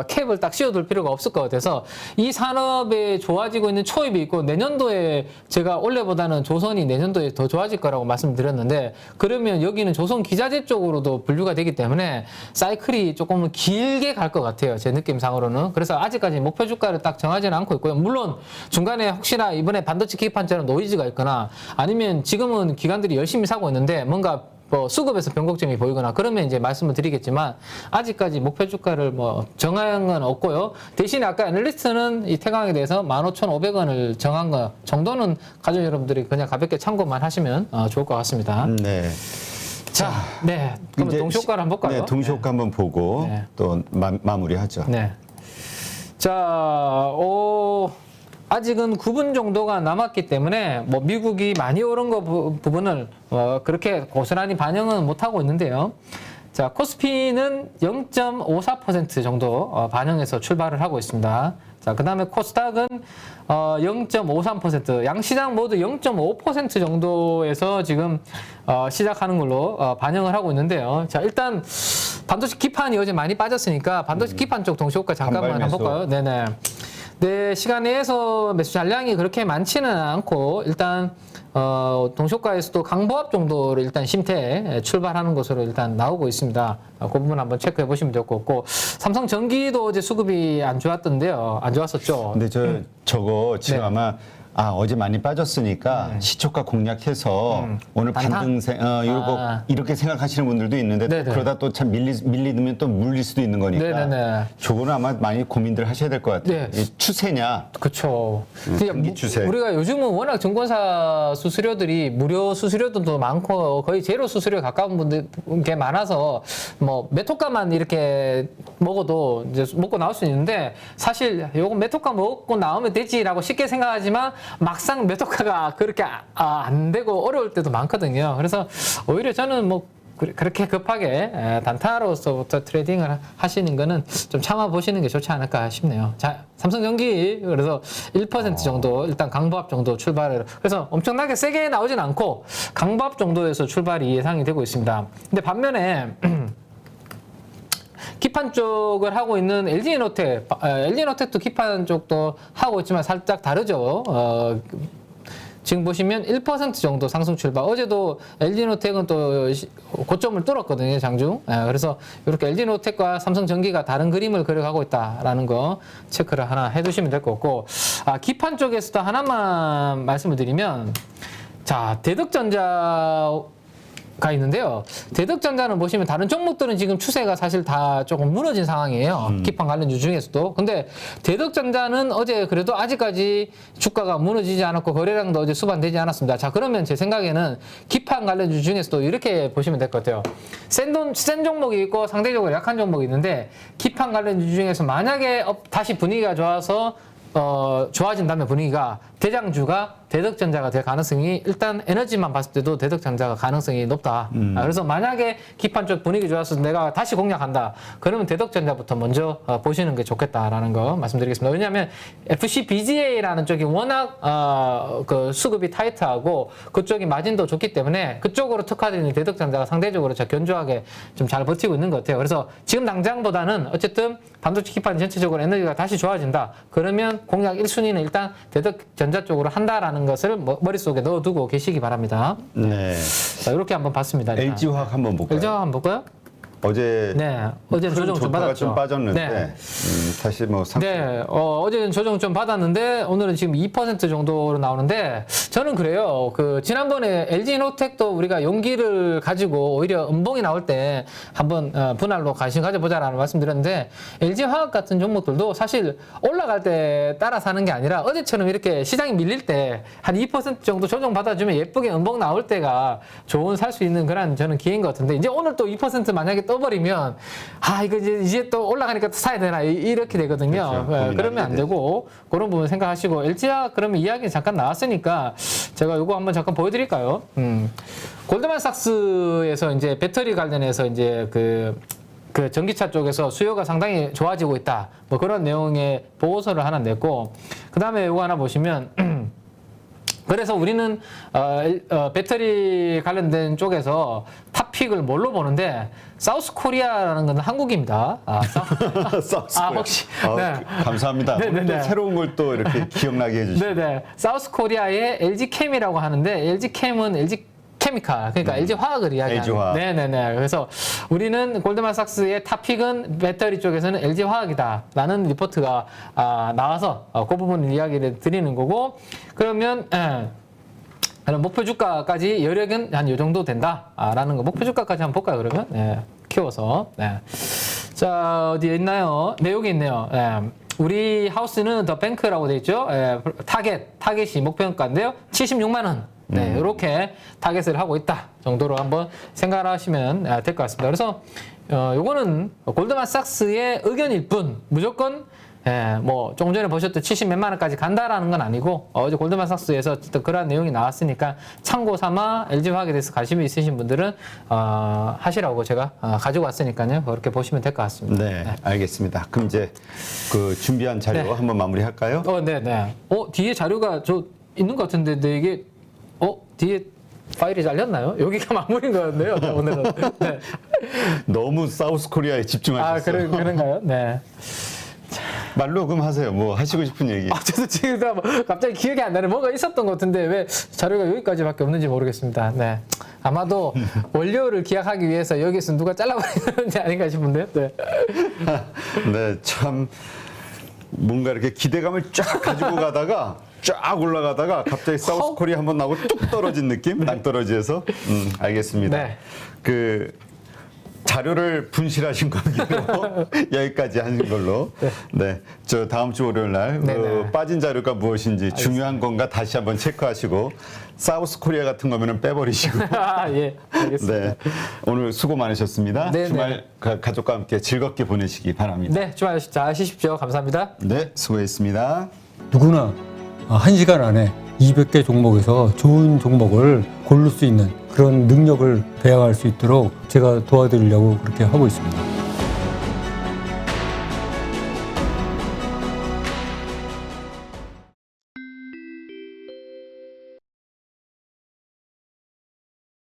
캡을 딱 씌워둘 필요가 없을 것 같아서 이 산업에 좋아지고 있는 초입이 있고 내년도에 제가 올해보다는 조선이 내년도에 더 좋아질 거라고 말씀드렸는데 그러면 여기는 조선 기자재 쪽으로도 분류가 되기 때문에 사이클이 조금 길게 갈 것 같아요. 제 느낌상으로는. 그래서 아직까지 목표 주가를 딱 정하지는 않고 있고요. 물론 중간에 혹시나 이번에 반도체 기판처럼 노이즈가 있거나 아니면 지금은 기관들이 열심히 사고 있는데 뭔가 수급에서 변곡점이 보이거나 그러면 이제 말씀을 드리겠지만 아직까지 목표 주가를 뭐 정한 건 없고요. 대신에 아까 애널리스트는 이 태강에 대해서 15,500원을 정한 거 정도는 가족 여러분들이 그냥 가볍게 참고만 하시면 좋을 것 같습니다.
네.
자, 네. 그럼 동시효과를 한번 볼까요?
네, 동시효과 한번 보고
네.
또 마무리하죠.
네. 자, 아직은 9분 정도가 남았기 때문에 뭐 미국이 많이 오른 거 부분을 그렇게 고스란히 반영은 못 하고 있는데요. 자, 코스피는 0.54% 정도 반영해서 출발을 하고 있습니다. 자, 그 다음에 코스닥은 0.53%, 양시장 모두 0.5% 정도에서 지금 시작하는 걸로 반영을 하고 있는데요. 자, 일단 반도체 기판이 어제 많이 빠졌으니까 반도체 기판 쪽 동시효과 잠깐만 한번 볼까요? 네네. 네, 시간 내에서 매수 잔량이 그렇게 많지는 않고 일단 동시효과에서도 강보합 정도를 일단 심태 출발하는 것으로 일단 나오고 있습니다. 그 부분 한번 체크해 보시면 될 것 같고 삼성전기도 어제 수급이 안 좋았던데요. 안 좋았었죠.
근데 저거 지금
네.
아마 어제 많이 빠졌으니까 시초가 공략해서 오늘
반타?
반등세 이렇게 생각하시는 분들도 있는데
네네.
그러다 또 참 밀리면 또 물릴 수도 있는 거니까
네네네.
저거는 아마 많이 고민들 하셔야 될 것 같아요.
네.
이 추세냐?
그렇죠.
경기 추세.
우리가 요즘은 워낙 증권사 수수료들이 무료 수수료도 많고 거의 제로 수수료에 가까운 분들 게 많아서 뭐 메토가만 이렇게 먹어도 이제 먹고 나올 수 있는데 사실 요거 메토가 먹고 나오면 되지라고 쉽게 생각하지만 막상 메토가가 그렇게 안 되고 어려울 때도 많거든요. 그래서 오히려 저는 뭐 그렇게 급하게 단타로서부터 트레이딩을 하시는 거는 좀 참아보시는 게 좋지 않을까 싶네요. 자, 삼성전기 그래서 1% 정도 일단 강보합 정도 출발을 그래서 엄청나게 세게 나오진 않고 강보합 정도에서 출발이 예상이 되고 있습니다. 근데 반면에 기판 쪽을 하고 있는 LG에너텍, LG에너텍도 기판 쪽도 하고 있지만 살짝 다르죠. 지금 보시면 1% 정도 상승 출발. 어제도 LG에너텍은 또 고점을 뚫었거든요, 장중. 그래서 이렇게 LG에너텍과 삼성전기가 다른 그림을 그려가고 있다라는 거 체크를 하나 해두시면 될 것 같고, 기판 쪽에서도 하나만 말씀을 드리면, 자, 대덕전자가 있는데요. 대덕전자는 보시면 다른 종목들은 지금 추세가 사실 다 조금 무너진 상황이에요. 기판 관련주 중에서도. 근데 대덕전자는 어제 그래도 아직까지 주가가 무너지지 않았고 거래량도 어제 수반되지 않았습니다. 자, 그러면 제 생각에는 기판 관련주 중에서도 이렇게 보시면 될 것 같아요. 센 종목이 있고 상대적으로 약한 종목이 있는데, 기판 관련주 중에서 만약에 다시 분위기가 좋아서 좋아진다면 분위기가 대장주가 대덕전자가 될 가능성이, 일단 에너지만 봤을 때도 대덕전자가 가능성이 높다. 그래서 만약에 기판 쪽 분위기 좋아서 내가 다시 공략한다, 그러면 대덕전자부터 먼저 보시는 게 좋겠다라는 거 말씀드리겠습니다. 왜냐하면 FCBGA라는 쪽이 워낙 그 수급이 타이트하고 그쪽이 마진도 좋기 때문에 그쪽으로 특화되어 있는 대덕전자가 상대적으로 견조하게 좀 잘 버티고 있는 것 같아요. 그래서 지금 당장보다는 어쨌든 반도체 기판 전체적으로 에너지가 다시 좋아진다, 그러면 공략 1순위는 일단 대덕전자 쪽으로 한다라는 것을 머릿속에 넣어두고 계시기 바랍니다.
네.
자, 이렇게 한번 봤습니다. 일단.
LG화학 한번 볼까요?
LG화학 한번 볼까요?
어제는
조정 좀 받았죠.
좀 빠졌는데
네.
다시 뭐 상승.
네, 어제는 조정 좀 받았는데 오늘은 지금 2% 정도로 나오는데, 저는 그래요. 지난번에 LG에너텍도 우리가 용기를 가지고 오히려 음봉이 나올 때 한번 분할로 관심 가져보자라는 말씀드렸는데, LG화학 같은 종목들도 사실 올라갈 때 따라 사는 게 아니라 어제처럼 이렇게 시장이 밀릴 때 한 2% 정도 조정 받아주면 예쁘게 음봉 나올 때가 좋은 살 수 있는 그런 저는 기회인 것 같은데, 이제 오늘 또 2% 만약에 떠버리면 이거 이제 또 올라가니까 또 사야 되나 이렇게 되거든요.
그렇죠.
그러면 안 되고 그런 부분 생각하시고, LG화학 그러면 이야기 잠깐 나왔으니까 제가 이거 한번 잠깐 보여드릴까요? 골드만삭스에서 이제 배터리 관련해서 이제 그 전기차 쪽에서 수요가 상당히 좋아지고 있다, 뭐 그런 내용의 보고서를 하나 냈고, 그 다음에 이거 하나 보시면. 그래서 우리는 배터리 관련된 쪽에서 탑픽을 뭘로 보는데, 사우스코리아라는 건 한국입니다. 혹시 네.
감사합니다.
네네네.
또 새로운 걸 또 이렇게 기억나게 해주시고.
네네. 사우스코리아의 LG캠이라고 하는데, LG캠은 LG 케미칼, 그러니까 LG 화학을 이야기하는.
LG화학.
네네네. 그래서 우리는 골드만삭스의 탑픽은 배터리 쪽에서는 LG 화학이다라는 리포트가 나와서 그 부분 이야기를 드리는 거고, 그러면 그럼 목표 주가까지 여력은 한 이 정도 된다라는 거. 목표 주가까지 한번 볼까요? 그러면 키워서. 자, 어디에 있나요? 네, 여기 있네요. 우리 하우스는 더 뱅크라고 되어 있죠. 타겟이 목표가인데요. 76만 원. 네, 이렇게 타겟을 하고 있다 정도로 한번 생각을 하시면 될 것 같습니다. 그래서 요거는 골드만삭스의 의견일 뿐, 무조건 뭐 조금 전에 보셨던 70 몇만 원까지 간다라는 건 아니고, 어제 골드만삭스에서 어쨌든 그러한 내용이 나왔으니까 참고 삼아 LG화학에 대해서 관심이 있으신 분들은 하시라고 제가 가지고 왔으니까요. 그렇게 보시면 될 것 같습니다.
네, 알겠습니다. 그럼 이제 그 준비한 자료 한번 마무리할까요?
네네. 뒤에 자료가 저 있는 것 같은데, 이게 뒤에 파일이 잘렸나요? 여기가 마무리인 거였네요, 오늘은. 네.
너무 사우스코리아에 집중하셨어요.
그런가요? 네.
말로 그럼 하세요. 뭐 하시고 싶은 얘기.
저도 지금 갑자기 기억이 안 나네. 뭐가 있었던 것 같은데 왜 자료가 여기까지밖에 없는지 모르겠습니다. 네. 아마도 원료를 기약하기 위해서 여기서 누가 잘라버리는지 아닌가 싶은데요. 네.
네, 참 뭔가 이렇게 기대감을 쫙 가지고 가다가 쫙 올라가다가 갑자기 사우스코리아 한번 나오고 뚝 떨어진 느낌? 낭떠러지에서. 알겠습니다.
네.
그 자료를 분실하신 관계로 여기까지 하는 걸로. 네. 저 다음 주 월요일 날 빠진 자료가 무엇인지 중요한 건가 다시 한번 체크하시고, 사우스코리아 같은 거면은 빼버리시고.
예. 알겠습니다.
네. 오늘 수고 많으셨습니다.
네,
주말 가족과 함께 즐겁게 보내시기 바랍니다.
네. 주말 잘 쉬십시오. 감사합니다.
네. 수고했습니다.
누구나 1시간 안에 200개 종목에서 좋은 종목을 고를 수 있는 그런 능력을 배양할 수 있도록 제가 도와드리려고 그렇게 하고 있습니다.